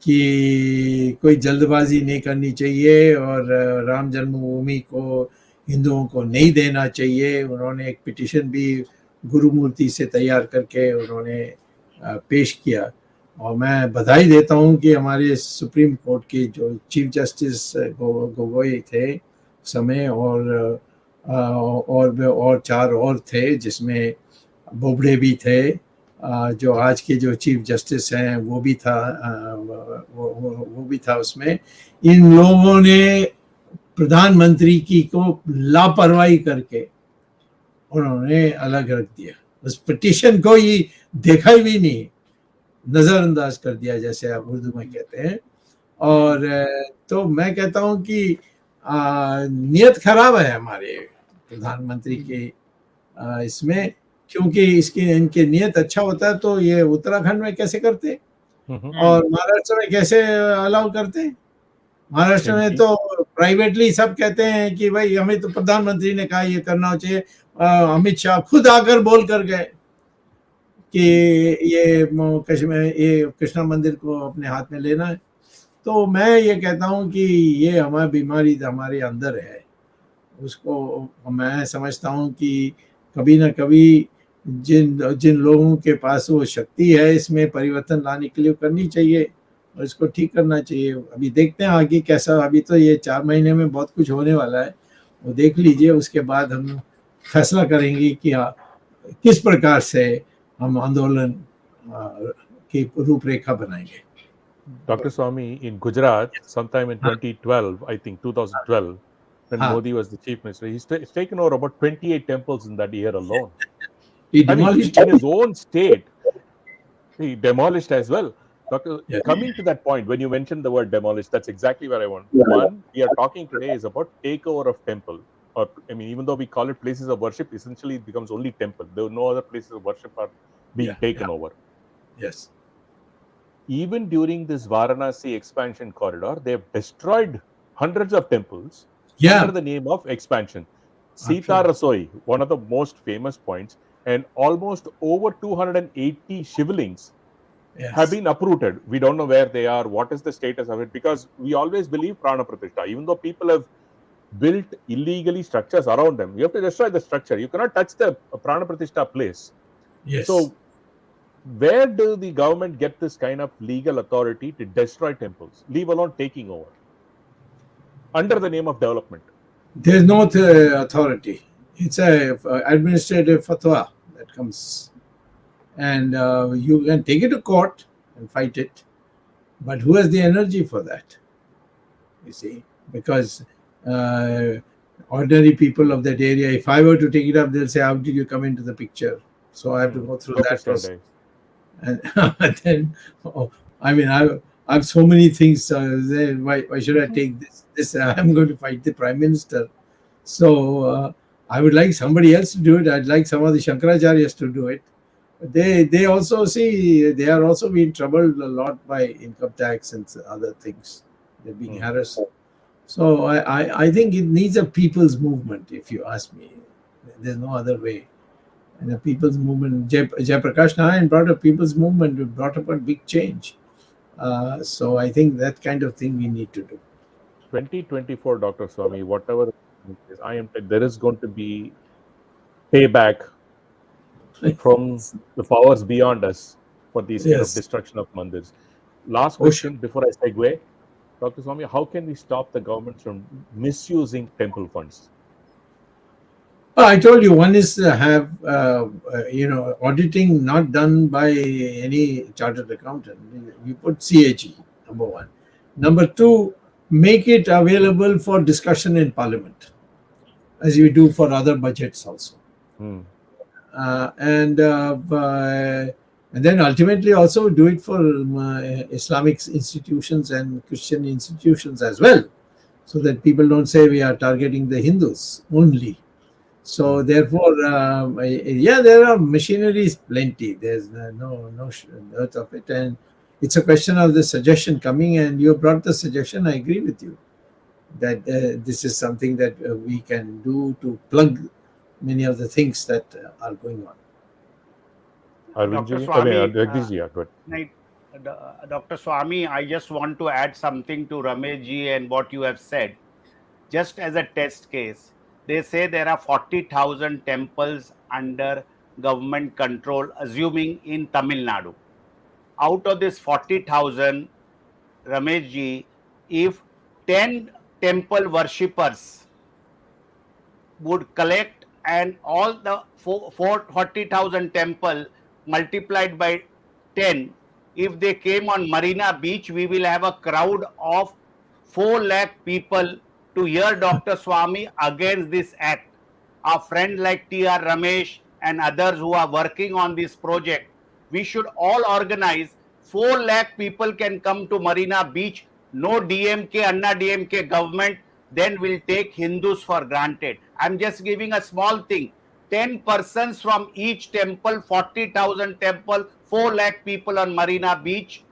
कि कोई जल्दबाजी नहीं करनी चाहिए और राम जन्मभूमि को हिंदुओं को नहीं देना चाहिए, उन्होंने एक पिटीशन भी गुरुमूर्ति से तैयार करके उन्होंने पेश किया। और मैं बधाई देता हूं कि हमारे सुप्रीम कोर्ट के जो चीफ जस्टिस गोगोई थे समय और 4 और थे, जिसमें बोबड़े भी थे, जो आज के जो चीफ जस्टिस हैं वो भी था, वो भी था उसमें। इन लोगों ने प्रधानमंत्री की को लापरवाही करके उन्होंने अलग रख दिया, उस पिटीशन को ही देखा भी नहीं, नज़रअंदाज कर दिया जैसे आप उर्दू में कहते हैं। और तो मैं कहता हूं कि नियत खराब है हमारे प्रधानमंत्री के इसमें, क्योंकि इनके नियत अच्छा होता तो ये उत्तराखंड में कैसे करते और महाराष्ट्र में कैसे अलाउ करते। महाराष्ट्र में तो प्राइवेटली सब कहते हैं कि भाई हमें तो प्रधानमंत्री ने कहा ये करना चाहिए, अमित शाह खुद आकर बोल कर गए कि ये कृष्णा मंदिर को अपने हाथ में लेना है। तो मैं ये कहता हूँ कि ये हमारी बीमारी हमारे अंदर है, उसको मैं समझता हूँ कि कभी ना कभी जिन लोगों के पास वो शक्ति है इसमें परिवर्तन लाने के लिए करनी चाहिए। और इसको ठीक करना चाहिए। अभी देखते हैं आगे कैसा, अभी तो ये 4 महीने में बहुत कुछ होने वाला है, वो देख लीजिए, उसके बाद हम फैसला करेंगे कि किस प्रकार से हम आंदोलन की रूपरेखा बनाएंगे। Dr. Swamy, in Gujarat, sometime in 2012, I think 2012, when हाँ, Modi was the chief minister, he's taken over about 28 temples in that year alone. he I mean, demolished in his own state, he demolished as well. Doctor, yeah. coming to that point, when you mentioned the word demolished, that's exactly where I want. One, we are talking today is about takeover of temple. Or, I mean, even though we call it places of worship, essentially it becomes only temple. There are no other places of worship are being taken over. Yes. Even during this Varanasi expansion corridor, they have destroyed hundreds of temples under the name of expansion. Sita Rasoi, one of the most famous points, and almost over 280 shivlings have been uprooted. We don't know where they are, what is the status of it, because we always believe Prana Pratishtha. Even though people have built illegally structures around them, you have to destroy the structure. You cannot touch the Prana Pratishtha place. Yes. So, where do the government get this kind of legal authority to destroy temples, leave alone taking over, under the name of development? There's no authority. It's a administrative fatwa that comes, and you can take it to court and fight it, but who has the energy for that? You see, because ordinary people of that area, if I were to take it up, they'll say, "How did you come into the picture?" So I have to go through that process. And then, I mean, I have so many things. Then why should I take this? I'm going to fight the prime minister. So I would like somebody else to do it. I'd like some of the Shankaracharyas to do it. They also see they are also being troubled a lot by income tax and other things. They're being harassed. So I think it needs a people's movement. If you ask me, there's no other way. And a people's movement. Jayaprakash Narayan brought a people's movement. It brought about big change. So I think that kind of thing we need to do. 2024, Dr. Swamy, whatever I am, there is going to be payback from the powers beyond us for these kind of destruction of mandirs. Last question before I segue, Dr. Swamy, how can we stop the government from misusing temple funds? I told you, one is to have auditing not done by any chartered accountant. You put CAG, number one. Number two, make it available for discussion in Parliament, as you do for other budgets also. And then ultimately also do it for Islamic institutions and Christian institutions as well, so that people don't say we are targeting the Hindus only. So therefore, there are machineries plenty. There's no dearth of it, and it's a question of the suggestion coming. And you brought the suggestion. I agree with you that this is something that we can do to plug many of the things that are going on. Dr. Swamy, I just want to add something to Rameshji and what you have said. Just as a test case, they say there are 40,000 temples under government control, assuming in Tamil Nadu. Out of this 40,000, Rameshji, if 10 temple worshippers would collect and all the 40,000 temple multiplied by 10, if they came on Marina Beach, we will have a crowd of 4 lakh people to hear Dr. Swamy against this act. Our friend like T.R. Ramesh and others who are working on this project, we should all organize. 4 lakh people can come to Marina Beach. No DMK, Anna DMK government then will take Hindus for granted. I'm just giving a small thing. 10 persons from each temple, 40,000 temple, 4 lakh people on Marina Beach,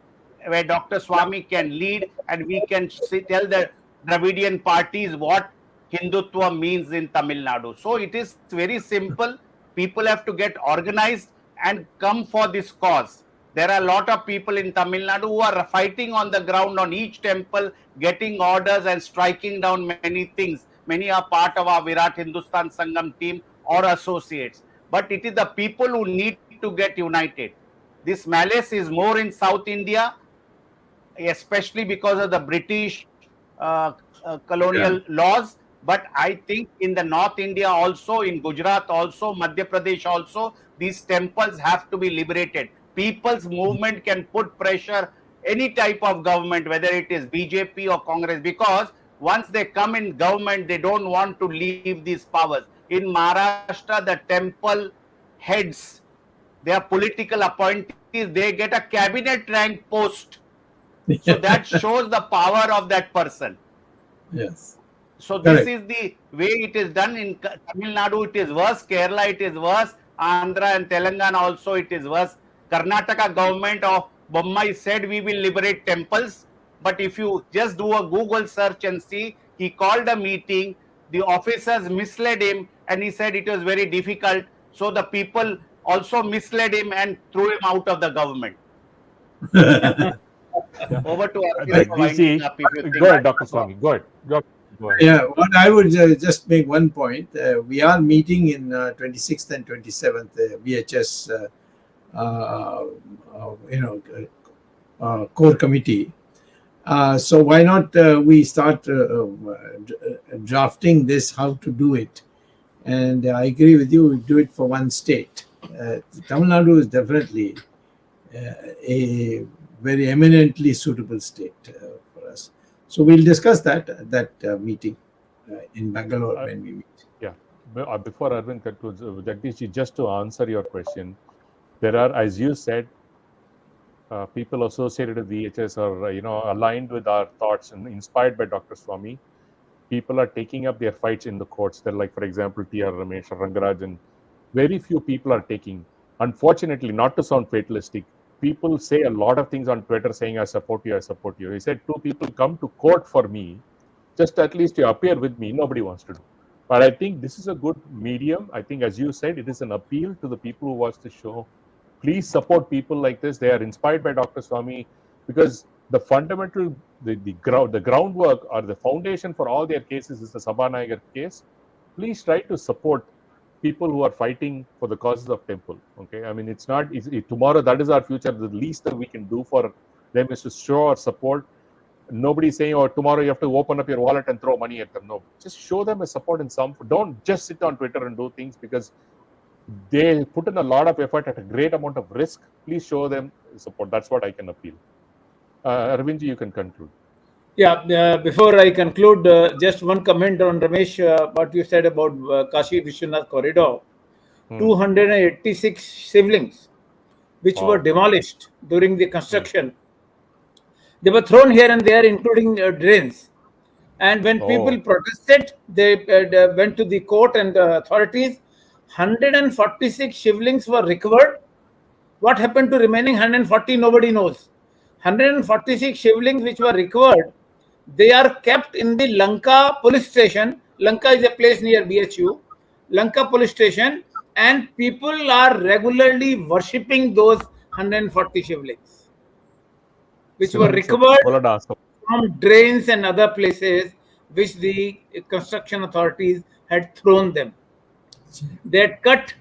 where Dr. Swamy can lead, and we can tell the Dravidian parties what Hindutva means in Tamil Nadu. So it is very simple. People have to get organized and come for this cause. There are a lot of people in Tamil Nadu who are fighting on the ground on each temple, getting orders and striking down many things. Many are part of our Virat Hindustan Sangam team or associates. But it is the people who need to get united. This malice is more in South India. especially because of the British colonial laws. But I think in the North India also, in Gujarat also, Madhya Pradesh also, these temples have to be liberated. People's movement can put pressure any type of government, whether it is BJP or Congress, because once they come in government, they don't want to leave these powers. In Maharashtra, the temple heads, they are political appointees, they get a cabinet rank post. So that shows the power of that person. Yes. So this Correct. is the way it is done. In Tamil Nadu, it is worse. Kerala, it is worse. Andhra and Telangana also, it is worse. Karnataka government of Bommai said we will liberate temples. But if you just do a Google search and see, he called a meeting. The officers misled him, and he said it was very difficult. So the people also misled him and threw him out of the government. Yeah. Over to Arvind for Jagdish winding ji, up. If you think go ahead, Dr. Swamy. Go ahead. Go ahead. Yeah, what I would just make one point. We are meeting in 26th and 27th VHS, core committee. So why not we start drafting this, how to do it? And I agree with you, we do it for one state. Tamil Nadu is definitely a very eminently suitable state for us. So we'll discuss that at that meeting in Bangalore when we meet. Yeah. Before Arvind concludes, Jagdish ji, just to answer your question, there are, as you said, people associated with VHS are, aligned with our thoughts and inspired by Dr. Swamy. People are taking up their fights in the courts. They're like, for example, T.R. Ramesh, Rangarajan. Very few people are taking. Unfortunately, not to sound fatalistic, people say a lot of things on Twitter saying, I support you, I support you. He said, 2 people come to court for me, just at least you appear with me. Nobody wants to do. But I think this is a good medium. I think, as you said, it is an appeal to the people who watch the show. Please support people like this. They are inspired by Dr. Swamy, because the fundamental, the groundwork or the foundation for all their cases is the Sabanagar case. Please try to support people who are fighting for the causes of temple. Okay, I mean, it's not tomorrow. That is our future. The least that we can do for them is to show our support. Nobody's saying, "Oh, tomorrow you have to open up your wallet and throw money at them." No, just show them a support in some. Don't just sit on Twitter and do things, because they put in a lot of effort at a great amount of risk. Please show them support. That's what I can appeal. Arvindji, you can conclude. Yeah, before I conclude, just one comment on Ramesh, what you said about Kashi Vishwanath corridor. 286 siblings, which were demolished during the construction. They were thrown here and there, including drains. And when people protested, they went to the court and the authorities. 146 shivlings were recovered. What happened to remaining 140? Nobody knows. 146 shivlings which were recovered, they are kept in the Lanka police station. Lanka is a place near BHU. Lanka police station, and people are regularly worshipping those 140 shivlings, which were recovered from drains and other places which the construction authorities had thrown them. They had cut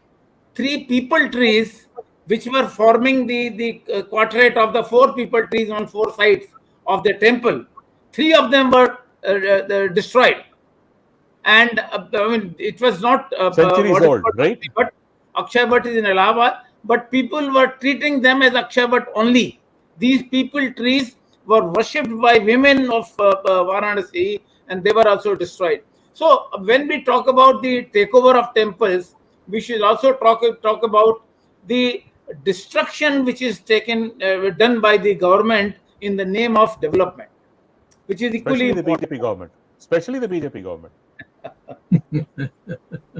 3 people trees which were forming the quadrate of the 4 people trees on 4 sides of the temple. 3 of them were destroyed. And I mean, it was not centuries old, right? But Akshay Bhat is in Allahabad, but people were treating them as Akshay Bhat only. These people trees were worshipped by women of Varanasi, and they were also destroyed. So when we talk about the takeover of temples, we should also talk about the destruction which is done by the government in the name of development, which is equally important. Especially the BJP government.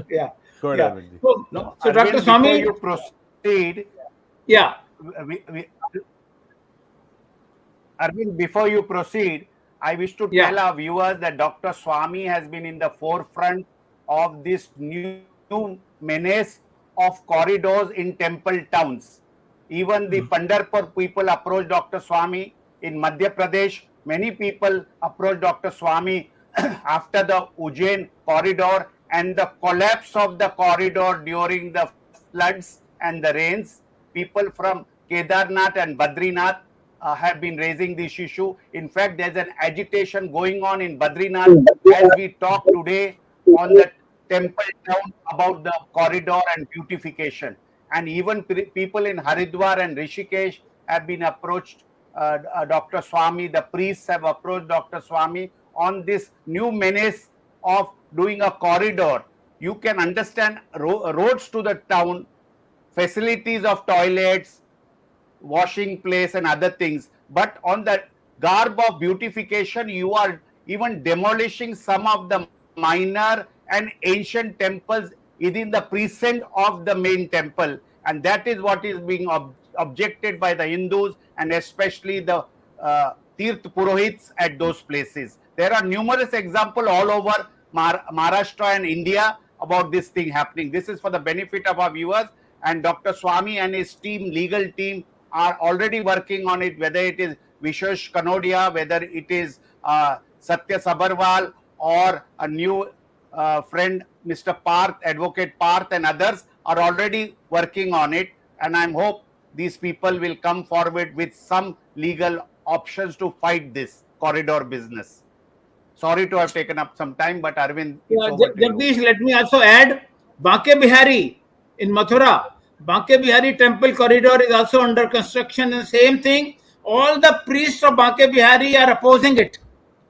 Yeah. Go ahead, So, so Dr. Swamy, before you proceed, Arvind, before you proceed, I wish to tell our viewers that Dr. Swamy has been in the forefront of this new menace of corridors in temple towns. Even the Pandharpur people approached Dr. Swamy. In Madhya Pradesh, many people approached Dr. Swamy after the Ujjain corridor and the collapse of the corridor during the floods and the rains. People from Kedarnath and Badrinath have been raising this issue. In fact, there's an agitation going on in Badrinath as we talk today on the temple town about the corridor and beautification. And even people in Haridwar and Rishikesh have been approached. Dr. Swamy, the priests have approached Dr. Swamy on this new menace of doing a corridor. You can understand roads to the town, facilities of toilets, washing place and other things, but on the garb of beautification you are even demolishing some of the minor and ancient temples within the precinct of the main temple, and that is what is being objected by the Hindus and especially the Tirth Purohits at those places. There are numerous examples all over Maharashtra and India about this thing happening. This is for the benefit of our viewers, and Dr. Swamy and his team, legal team, are already working on it, whether it is Vishesh Kanodia, whether it is Satya Sabarwal, or a new friend, Mr. Parth, Advocate Parth, and others are already working on it. And I hope these people will come forward with some legal options to fight this corridor business. Sorry to have taken up some time, but Arvind, it's over to you. Jagdish, let me also add, Banke Bihari in Mathura, Banke Bihari temple corridor is also under construction, and same thing. All the priests of Banke Bihari are opposing it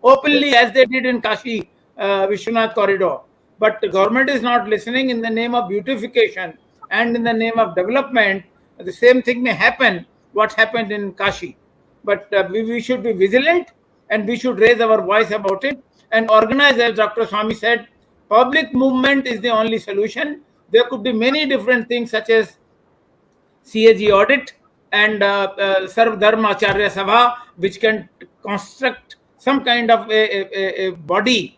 openly, as they did in Kashi Vishwanath corridor. But the government is not listening. In the name of beautification and in the name of development, the same thing may happen what happened in Kashi. But we should be vigilant, and we should raise our voice about it and organize, as Dr. Swamy said. Public movement is the only solution. There could be many different things such as CAG audit and Sarv Dharma Acharya Sabha, which can construct some kind of a body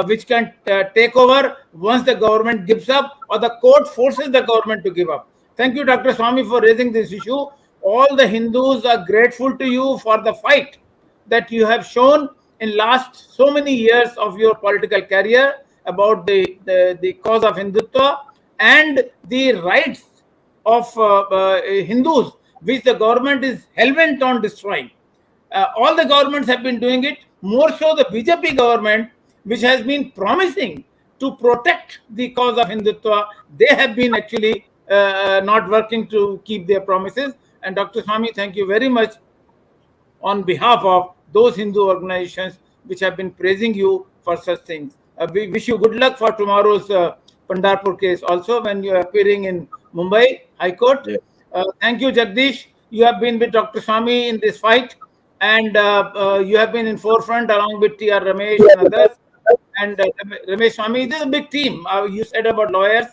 which can take over once the government gives up or the court forces the government to give up. Thank you, Dr. Swamy, for raising this issue. All the Hindus are grateful to you for the fight that you have shown in last so many years of your political career about the cause of Hindutva and the rights of Hindus, which the government is hell-bent on destroying. All the governments have been doing it, more so the BJP government, which has been promising to protect the cause of Hindutva. They have been actually not working to keep their promises. And Dr. Swamy, thank you very much on behalf of those Hindu organizations which have been praising you for such things. We wish you good luck for tomorrow's Pandharpur case also, when you are appearing in Mumbai High Court. Yeah. Thank you, Jagdish. You have been with Dr. Swamy in this fight, and you have been in forefront along with T.R. Ramesh and others. And Ramesh Swamy, there's a big team. You said about lawyers.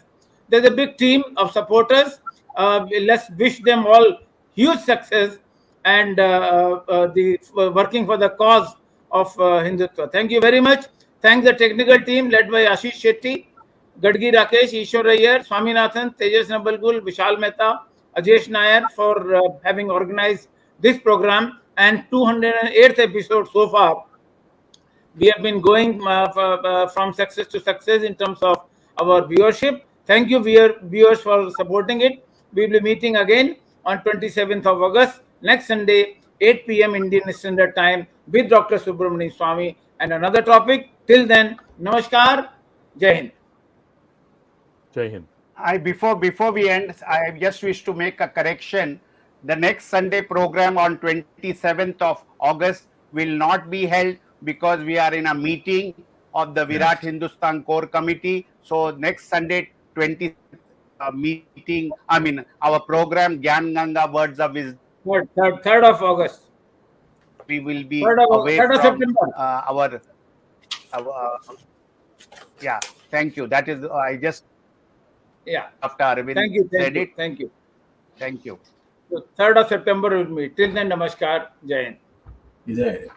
There's a big team of supporters. Let's wish them all huge success and working for the cause of Hindutva. Thank you very much. Thanks the technical team led by Ashish Shetty, Gadgi Rakesh, Ishwar Iyer, Swaminathan, Tejas Nabalgul, Vishal Mehta, Ajesh Nair for having organized this program and 208th episode so far. We have been going from success to success in terms of our viewership. Thank you, viewers, for supporting it. We will be meeting again on 27th of August, next Sunday, 8 p.m. Indian Standard Time with Dr. Subramanian Swamy and another topic. Till then, Namaskar, Jai Hind. Jai Hind. Before we end, I just wish to make a correction. The next Sunday program on 27th of August will not be held because we are in a meeting of the Virat Hindustan Core Committee. So next Sunday, 20th meeting, our program, Gyan Ganga Words of Wisdom. 3rd of August. We will be away from our yeah. Thank you. That is, I just after Arvind said it. Thank you. Thank you. So 3rd of September will meet. Till then, Namaskar, Jai Hind.